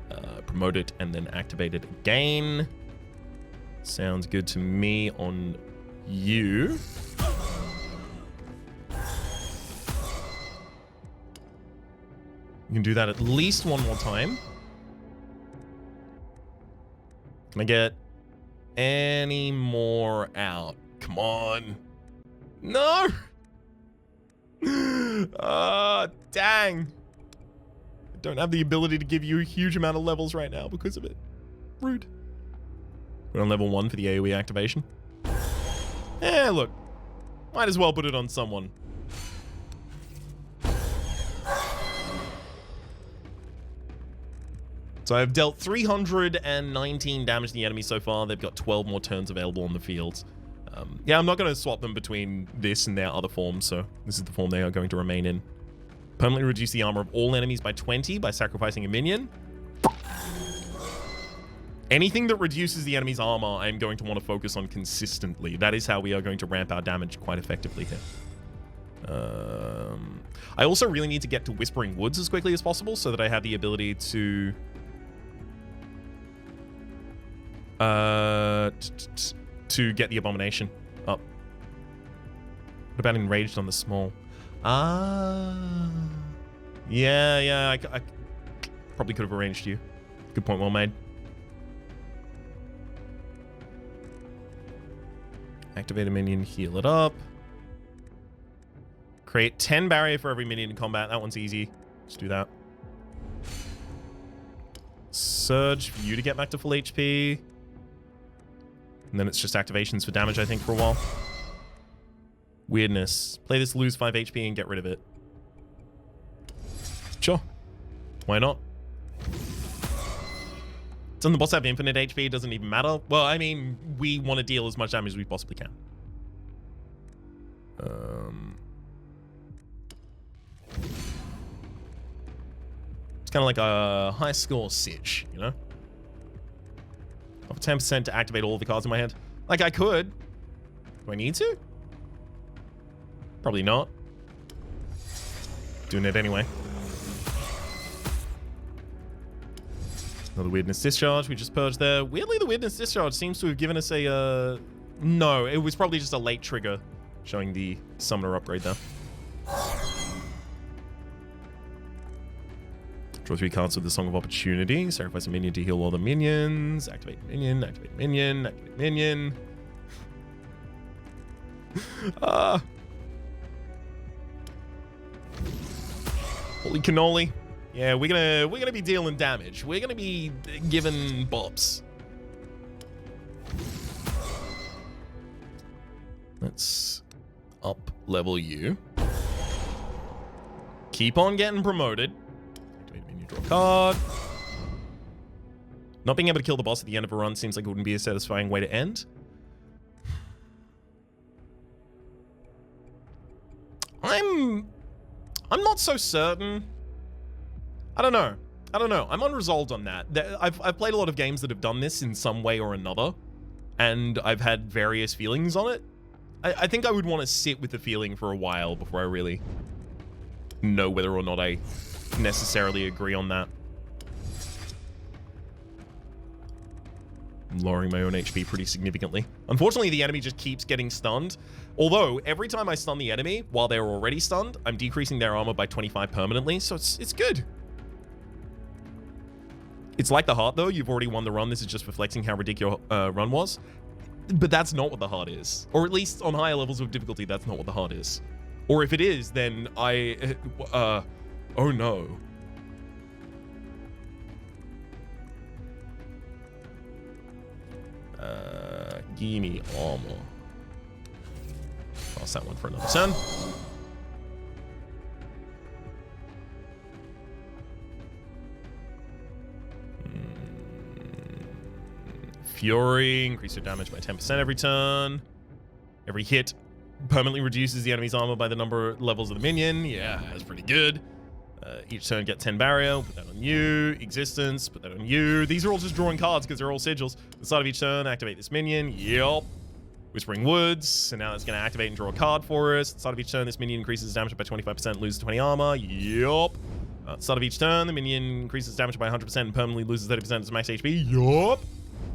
promote it, and then activate it again. Sounds good to me on you. You can do that at least one more time. Can I get any more out? Come on. No! Dang. I don't have the ability to give you a huge amount of levels right now because of it. Rude. We're on level 1 for the AoE activation. Eh, look. Might as well put it on someone. So I've dealt 319 damage to the enemy so far. They've got 12 more turns available on the field. Yeah, I'm not going to swap them between this and their other forms, so this is the form they are going to remain in. Permanently reduce the armor of all enemies by 20 by sacrificing a minion. Anything that reduces the enemy's armor, I'm going to want to focus on consistently. That is how we are going to ramp our damage quite effectively here. I also really need to get to Whispering Woods as quickly as possible so that I have the ability to... to get the Abomination up. What about Enraged on the Small? Yeah, I probably could have arranged you. Good point, well made. Activate a minion, heal it up. Create 10 barrier for every minion in combat. That one's easy. Let's do that. Surge for you to get back to full HP. And then it's just activations for damage, I think, for a while. Weirdness. Play this, lose 5 HP, and get rid of it. Sure. Why not? Doesn't the boss have infinite HP? It doesn't even matter. Well, I mean, we want to deal as much damage as we possibly can. It's kind of like a high score Sitch, you know? Of 10% to activate all the cards in my hand. Like, I could. Do I need to? Probably not. Doing it anyway. Another Weirdness Discharge we just purged there. Weirdly, the Weirdness Discharge seems to have given us a... No, it was probably just a late trigger showing the Summoner upgrade there. Draw 3 cards with the Song of Opportunity. Sacrifice a minion to heal all the minions. Activate minion, activate minion, activate minion. Holy cannoli. Yeah, we're gonna be dealing damage. We're gonna be giving bops. Let's up level you. Keep on getting promoted. Activate menu, draw a card. Not being able to kill the boss at the end of a run seems like it wouldn't be a satisfying way to end. I'm not so certain. I don't know. I'm unresolved on that. I've played a lot of games that have done this in some way or another, and I've had various feelings on it. I think I would want to sit with the feeling for a while before I really know whether or not I necessarily agree on that. I'm lowering my own HP pretty significantly. Unfortunately, the enemy just keeps getting stunned. Although, every time I stun the enemy, while they're already stunned, I'm decreasing their armor by 25 permanently, so it's good. It's like the heart, though. You've already won the run. This is just reflecting how ridiculous your run was. But that's not what the heart is. Or at least on higher levels of difficulty, that's not what the heart is. Or if it is, then oh no. Give me armor. Pass that one for another turn. Fury, increase your damage by 10% every turn. Every hit permanently reduces the enemy's armor by the number of levels of the minion. Yeah, that's pretty good. Each turn get 10 barrier. Put that on you. Existence. Put that on you. These are all just drawing cards because they're all sigils. At the start of each turn, activate this minion. Yup. Whispering Woods. So now it's going to activate and draw a card for us. At the start of each turn, this minion increases damage by 25%, loses 20 armor. Yup. At the start of each turn, the minion increases damage by 100% and permanently loses 30% of its max HP. Yup.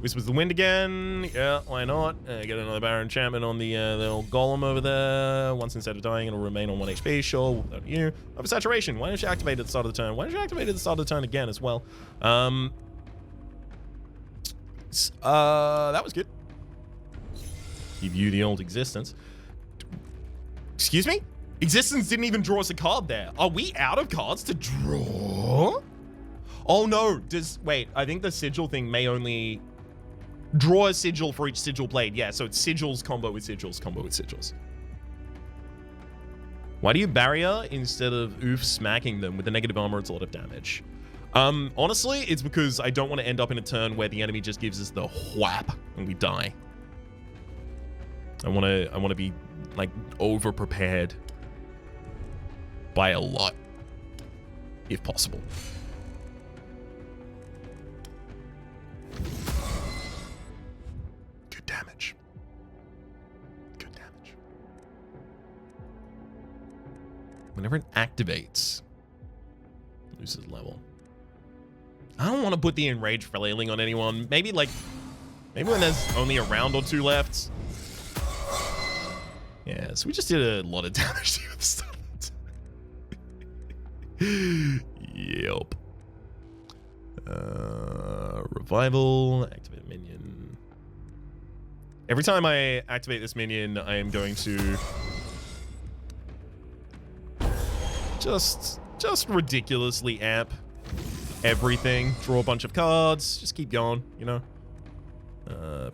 Whispers the Wind again. Yeah, why not? Get another Baron enchantment on the old golem over there. Once instead of dying, it'll remain on 1 HP. Sure, without you. Oversaturation. Why don't you activate at the start of the turn? Why don't you activate at the start of the turn again as well? That was good. Give you the old Existence. Excuse me? Existence didn't even draw us a card there. Are we out of cards to draw? Oh no. Wait, I think the sigil thing may only draw a sigil for each sigil played. Yeah, so it's sigils combo with sigils combo with sigils. Why do you barrier instead of oof smacking them? With the negative armor, it's a lot of damage. Honestly, it's because I don't want to end up in a turn where the enemy just gives us the whap and we die. I want to be like over prepared by a lot, if possible. Good damage. Good damage. Whenever it activates, it loses level. I don't want to put the enraged flailing on anyone. Maybe when there's only a round or two left. Yeah, so we just did a lot of damage to the start. Yep. Revival, activate minion. Every time I activate this minion, I am going to just ridiculously amp everything. Draw a bunch of cards. Just keep going, you know.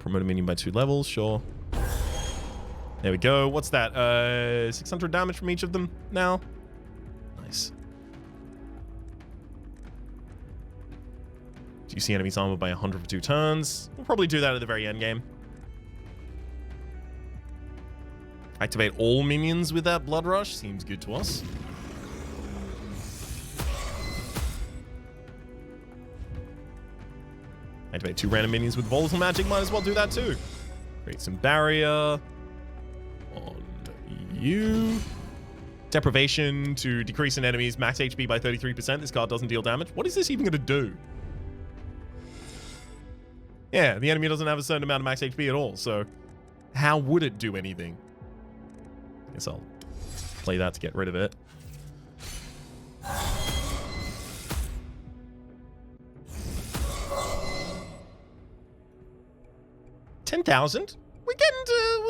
Promote a minion by 2 levels, sure. There we go. What's that? 600 damage from each of them now. Nice. Do you see enemy's armor by 100 for 2 turns? We'll probably do that at the very end game. Activate all minions with that blood rush. Seems good to us. Activate 2 random minions with volatile magic. Might as well do that too. Create some barrier on you. Deprivation to decrease an enemy's max HP by 33%. This card doesn't deal damage. What is this even going to do? Yeah, the enemy doesn't have a certain amount of max HP at all, so how would it do anything? Guess I'll play that to get rid of it. $10,000? We're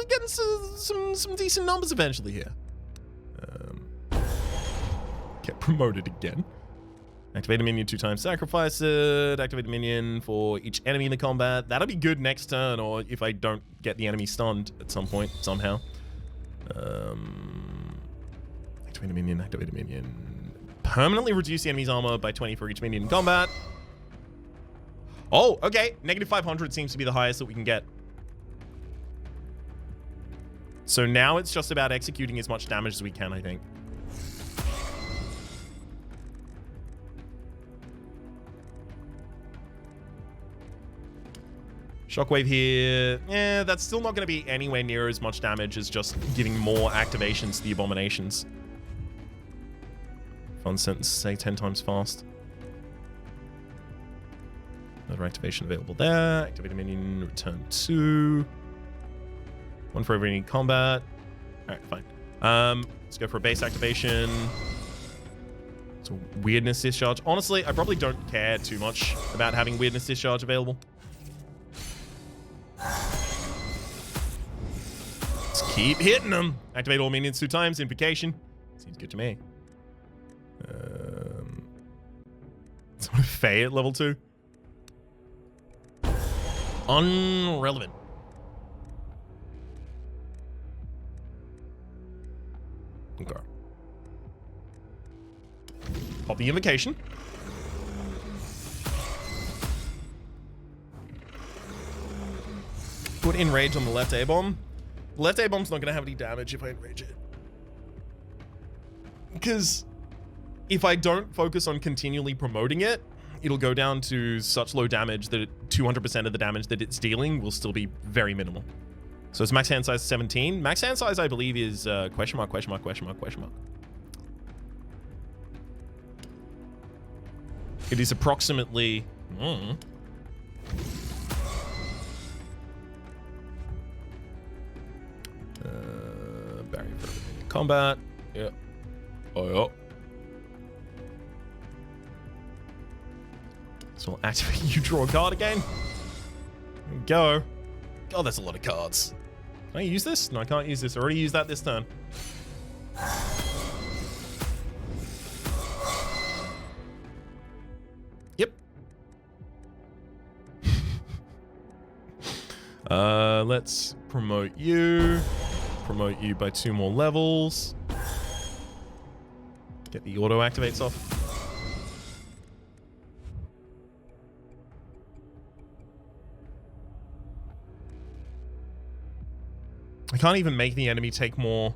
getting some decent numbers eventually here. Get promoted again. Activate a minion 2 times, sacrifice it. Activate a minion for each enemy in the combat. That'll be good next turn, or if I don't get the enemy stunned at some point, somehow. Activate a minion, activate a minion. Permanently reduce the enemy's armor by 20 for each minion in combat. Oh, okay. Negative 500 seems to be the highest that we can get. So now it's just about executing as much damage as we can, I think. Shockwave here. Yeah, that's still not going to be anywhere near as much damage as just giving more activations to the abominations. Fun sentence, say 10 times fast. Another activation available there. Activate a minion, return 2. 1 for every combat. Alright, fine. Let's go for a base activation. So weirdness discharge. Honestly, I probably don't care too much about having weirdness discharge available. Let's keep hitting them. Activate all minions 2 times. Invocation. Seems good to me. Someone Fae at level 2. Unrelevant. Okay. Pop the invocation. Put enrage on the left A-bomb. The left A-bomb's not going to have any damage if I enrage it. Because if I don't focus on continually promoting it, it'll go down to such low damage that 200% of the damage that it's dealing will still be very minimal. So it's max hand size 17. Max hand size, I believe, is question mark, question mark, question mark, question mark. It is approximately... barrier for combat. Yeah. Oh, yeah. So we'll activate you, draw a card again. There we go. God, that's a lot of cards. Can I use this? No, I can't use this. I already used that this turn. Yep. Let's promote you. Promote you by 2 more levels. Get the auto activates off. I can't even make the enemy take more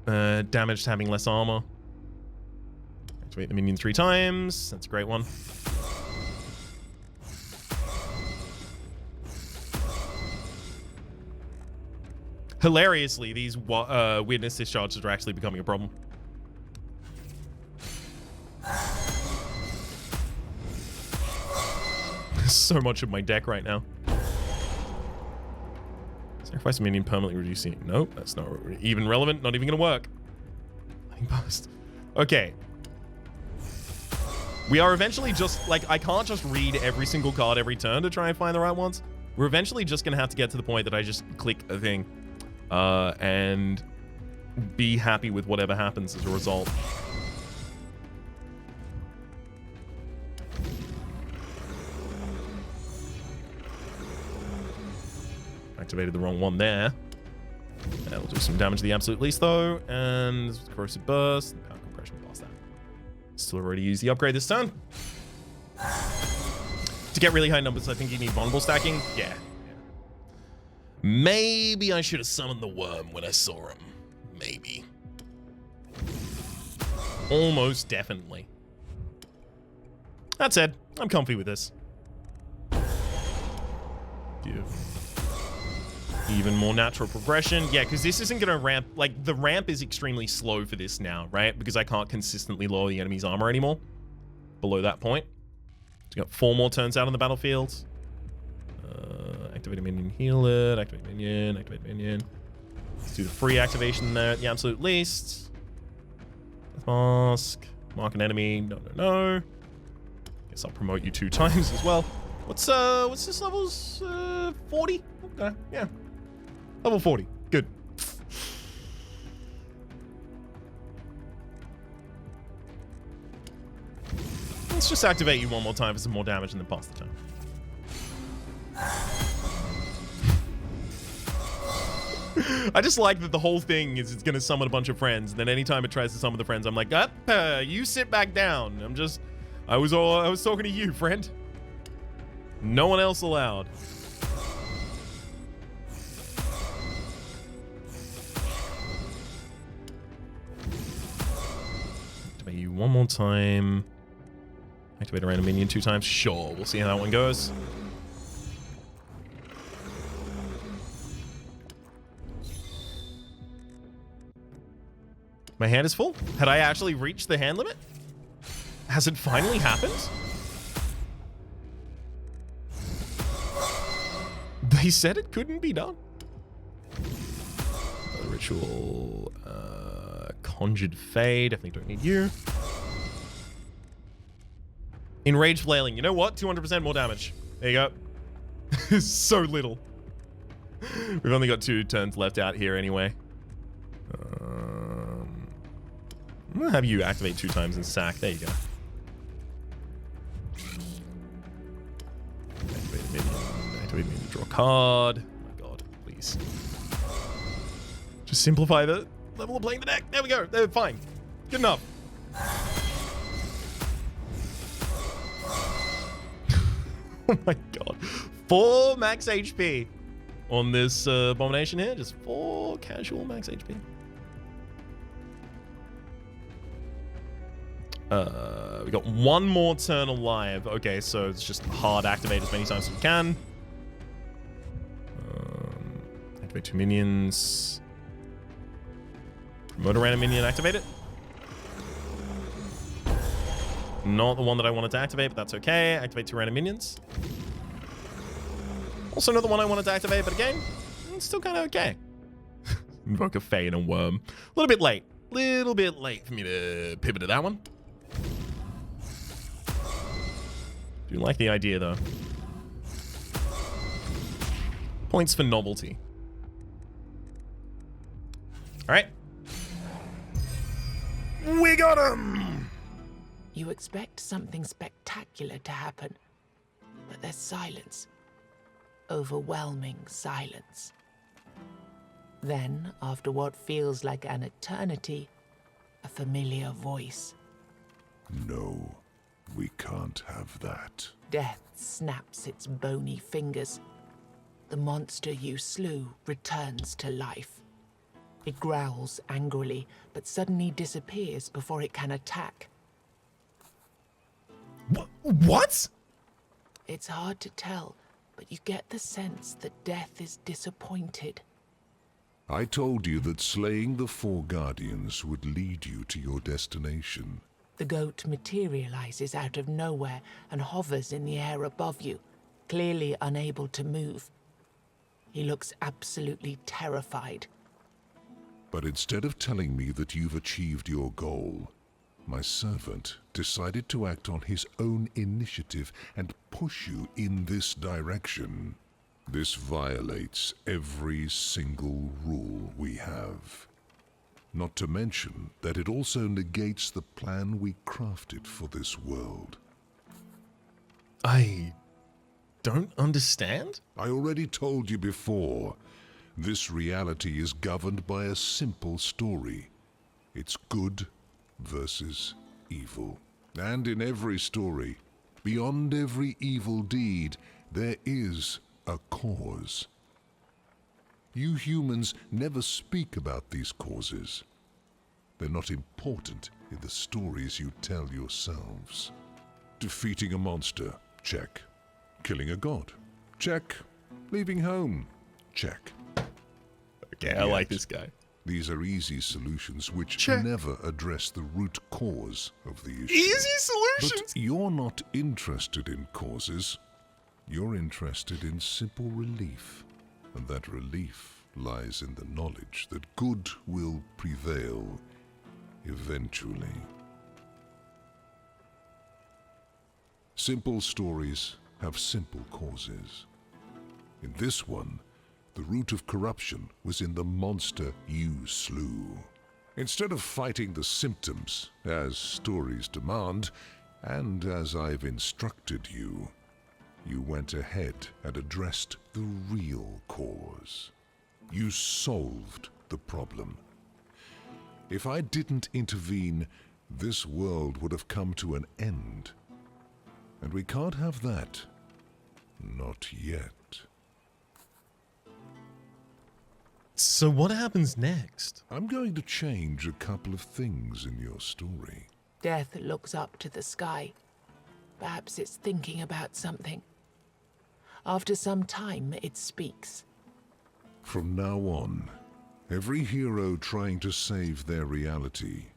damage to having less armor. Activate the minion 3 times. That's a great one. Hilariously, these weirdness discharges are actually becoming a problem. So much of my deck right now. Sacrifice a minion permanently reducing. Nope, that's not even relevant. Not even gonna work. Lightning burst. Okay. We are eventually just like, I can't just read every single card every turn to try and find the right ones. We're eventually just gonna have to get to the point that I just click a thing and be happy with whatever happens as a result. Activated the wrong one there. That'll do some damage to the absolute least though. And corrosive burst. Power compression past that. Still already used the upgrade this turn. To get really high numbers, I think you need vulnerable stacking. Yeah. Maybe I should have summoned the worm when I saw him. Maybe. Almost definitely. That said, I'm comfy with this. Give even more natural progression. Yeah, because this isn't going to ramp. Like, the ramp is extremely slow for this now, right? Because I can't consistently lower the enemy's armor anymore. Below that point. So you got 4 more turns out on the battlefield. Activate a minion, heal it. Activate minion, activate minion. Let's do the free activation there at the absolute least. Mask. Mark an enemy. No, no, no. Guess I'll promote you 2 times as well. What's this level's 40? Okay, yeah. Level 40. Good. Let's just activate you 1 more time for some more damage and then pass the turn. I just like that the whole thing is it's going to summon a bunch of friends, and then anytime it tries to summon the friends, I'm like, you sit back down. I was talking to you, friend. No one else allowed. Activate you 1 more time. Activate a random minion 2 times. Sure, we'll see how that one goes. My hand is full. Had I actually reached the hand limit? Has it finally happened? They said it couldn't be done. Another ritual. Conjured Fade. Definitely don't need you. Enraged Flailing. You know what? 200% more damage. There you go. So little. We've only got 2 turns left out here anyway. I'm gonna have you activate 2 times and sack. There you go. Activate minion. Activate minion to draw a card. Oh my god, please. Just simplify the level of playing the deck. There we go. They're fine. Good enough. Oh my god. 4 max HP on this abomination here. Just 4 casual max HP. We got 1 more turn alive. Okay, so it's just hard activate as many times as we can. Activate 2 minions. Promote a random minion, activate it. Not the one that I wanted to activate, but that's okay. Activate 2 random minions. Also not the one I wanted to activate, but again, it's still kind of okay. Invoke a Fae and a Worm. A little bit late. Little bit late for me to pivot to that one. Do like the idea, though. Points for novelty. All right. We got him! You expect something spectacular to happen, but there's silence. Overwhelming silence. Then, after what feels like an eternity, a familiar voice. No, we can't have that. Death snaps its bony fingers. The monster you slew returns to life. It growls angrily, but suddenly disappears before it can attack. What? It's hard to tell, but you get the sense that Death is disappointed. I told you that slaying the 4 guardians would lead you to your destination. The goat materializes out of nowhere and hovers in the air above you, clearly unable to move. He looks absolutely terrified. But instead of telling me that you've achieved your goal, my servant decided to act on his own initiative and push you in this direction. This violates every single rule we have. Not to mention that it also negates the plan we crafted for this world. I don't understand? I already told you before. This reality is governed by a simple story. It's good versus evil. And in every story, beyond every evil deed, there is a cause. You humans never speak about these causes. They're not important in the stories you tell yourselves. Defeating a monster, check. Killing a god, check. Leaving home, check. Okay, I like this guy. These are easy solutions which Check. never address the root cause of the issue. Easy solutions? But you're not interested in causes. You're interested in simple relief. And that relief lies in the knowledge that good will prevail eventually. Simple stories have simple causes. In this one, the root of corruption was in the monster you slew. Instead of fighting the symptoms, as stories demand, and as I've instructed you, you went ahead and addressed the real cause. You solved the problem. If I didn't intervene, this world would have come to an end. And we can't have that. Not yet. So what happens next? I'm going to change a couple of things in your story. Death looks up to the sky. Perhaps it's thinking about something. After some time, it speaks. From now on, Every hero trying to save their reality,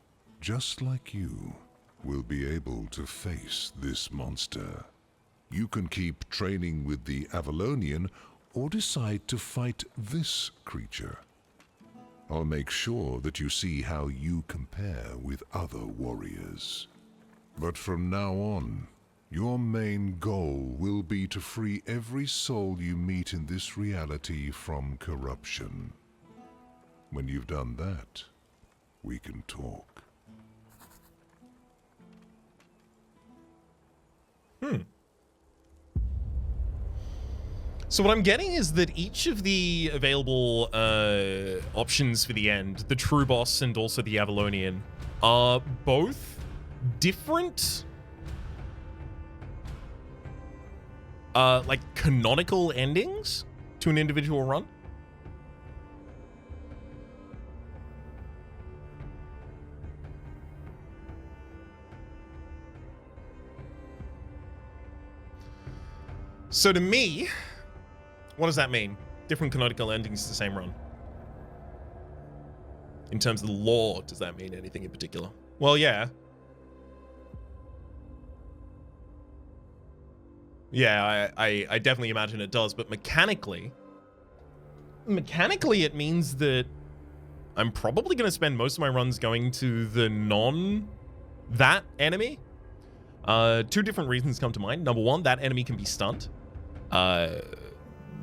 just like you, will be able to face this monster. You can keep training with the Avalonian or decide to fight this creature. I'll make sure that you see how you compare with other warriors. But from now on, your main goal will be to free every soul you meet in this reality from corruption. When you've done that, we can talk. So what I'm getting is that each of the available options for the end, the True Boss and also the Avalonian, are both different, like canonical endings to an individual run. So to me, what does that mean? Different canonical endings to the same run. In terms of the lore, does that mean anything in particular? Well, yeah. Yeah, I definitely imagine it does, but mechanically it means that I'm probably going to spend most of my runs going to the that enemy. Two different reasons come to mind. Number one, that enemy can be stunned.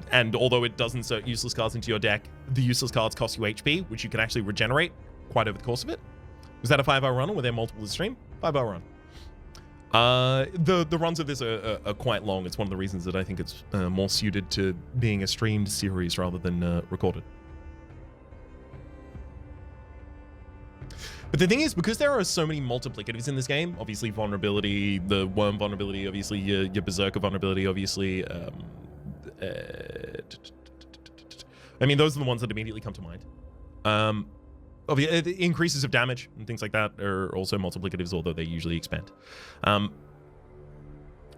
And although it does insert useless cards into your deck, the useless cards cost you HP, which you can actually regenerate quite over the course of it. Was that a 5-hour run, or were there multiple to stream? 5-hour run. The runs of this are quite long. It's one of the reasons that I think it's more suited to being a streamed series rather than recorded. But the thing is, because there are so many multiplicatives in this game, obviously vulnerability, the worm vulnerability, obviously your berserker vulnerability, obviously, I mean, those are the ones that immediately come to mind. The increases of damage and things like that are also multiplicatives, although they usually expand.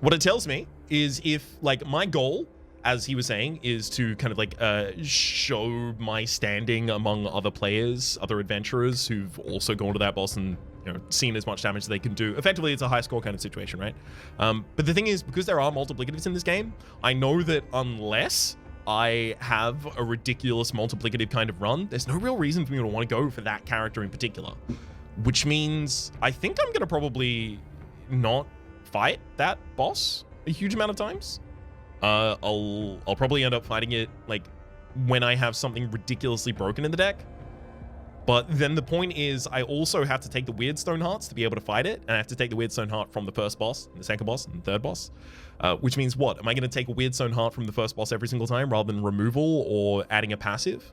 What it tells me is if, like, my goal, as he was saying, is to kind of like show my standing among other players, other adventurers who've also gone to that boss and, you know, seen as much damage as they can do. Effectively, it's a high score kind of situation, right? But the thing is, because there are multiplicatives in this game, I know that unless I have a ridiculous multiplicative kind of run, there's no real reason for me to want to go for that character in particular. Which means I think I'm going to probably not fight that boss a huge amount of times. I'll probably end up fighting it like when I have something ridiculously broken in the deck. But then the point is, I also have to take the Weird Stone Hearts to be able to fight it, and I have to take the Weird Stone Heart from the first boss, and the second boss, and the third boss. Which means what? Am I going to take a Weird Stone Heart from the first boss every single time rather than removal or adding a passive?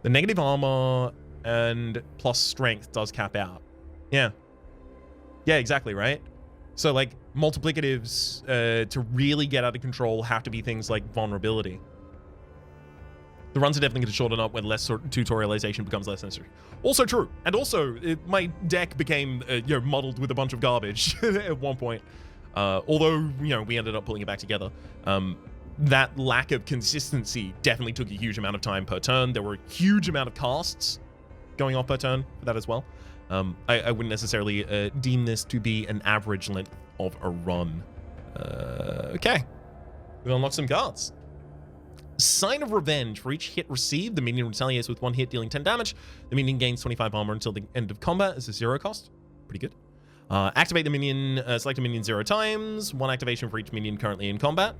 The negative armor and plus strength does cap out. Yeah. Yeah, exactly, right? So, like, multiplicatives to really get out of control have to be things like vulnerability. The runs are definitely going to shorten up when less tutorialization becomes less necessary. Also true. And also, my deck became, muddled with a bunch of garbage at one point. Although, we ended up pulling it back together. That lack of consistency definitely took a huge amount of time per turn. There were a huge amount of casts going off per turn for that as well. I wouldn't necessarily deem this to be an average length of a run. Okay. We'll unlock some cards. Sign of Revenge. For each hit received, the minion retaliates with 1 hit, dealing 10 damage. The minion gains 25 armor until the end of combat as a 0 cost. Pretty good. Activate the minion, select a minion 0 times. 1 activation for each minion currently in combat.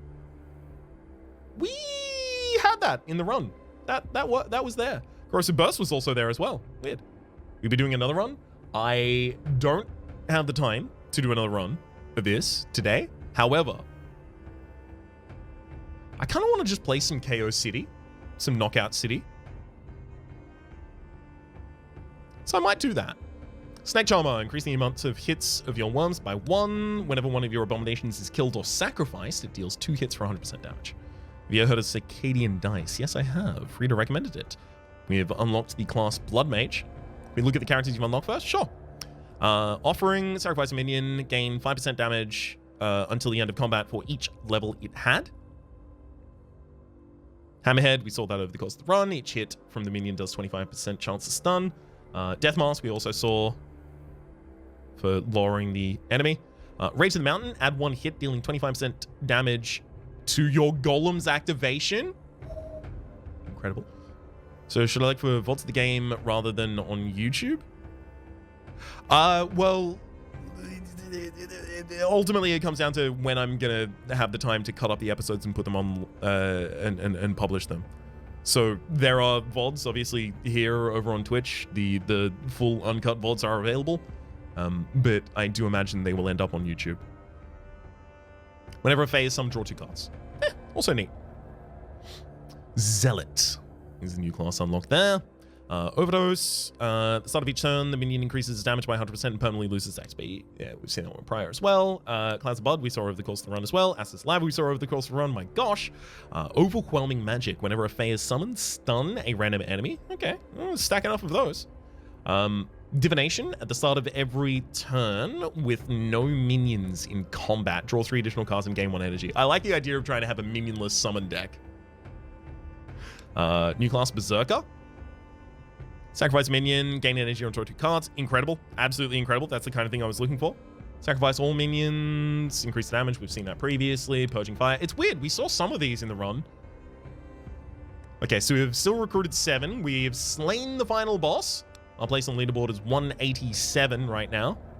We had that in the run. That was there. Corrosive Burst was also there as well. Weird. We'll be doing another run. I don't have the time to do another run of this today. However, I kind of want to just play some KO City, some Knockout City. So I might do that. Snake Charmer, increase the amount of hits of your worms by 1. Whenever one of your abominations is killed or sacrificed, it deals 2 hits for 100% damage. Have you ever heard of Circadian Dice? Yes, I have. Rita recommended it. We have unlocked the class Blood Mage. We look at the characters you've unlocked first? Sure. Offering, sacrifice a minion, gain 5% damage until the end of combat for each level it had. Hammerhead, we saw that over the course of the run. Each hit from the minion does 25% chance to stun. Death Mask, we also saw for lowering the enemy. Rage of the Mountain, add 1 hit, dealing 25% damage to your golem's activation. Incredible. So should I look for VODs of the game rather than on YouTube? Well, ultimately it comes down to when I'm gonna have the time to cut up the episodes and put them on and publish them. So there are VODs obviously here over on Twitch. The full uncut VODs are available, but I do imagine they will end up on YouTube. Whenever a phase, some draw 2 cards. Also neat. Zealot is the new class unlocked there. Overdose. At the start of each turn, the minion increases its damage by 100% and permanently loses XP. Yeah, we've seen that one prior as well. Clouds of Blood, we saw over the course of the run as well. Assa's Lava, we saw over the course of the run. My gosh. Overwhelming Magic. Whenever a Fae is summoned, stun a random enemy. Okay, stack enough of those. Divination, at the start of every turn with no minions in combat. Draw 3 additional cards and gain 1 energy. I like the idea of trying to have a minionless summon deck. New class, Berserker. Sacrifice minion, gain energy on draw 2 cards. Incredible. Absolutely incredible. That's the kind of thing I was looking for. Sacrifice all minions, increase damage. We've seen that previously. Purging Fire. It's weird. We saw some of these in the run. Okay, so we've still recruited 7. We've slain the final boss. Our place on leaderboard is 187 right now.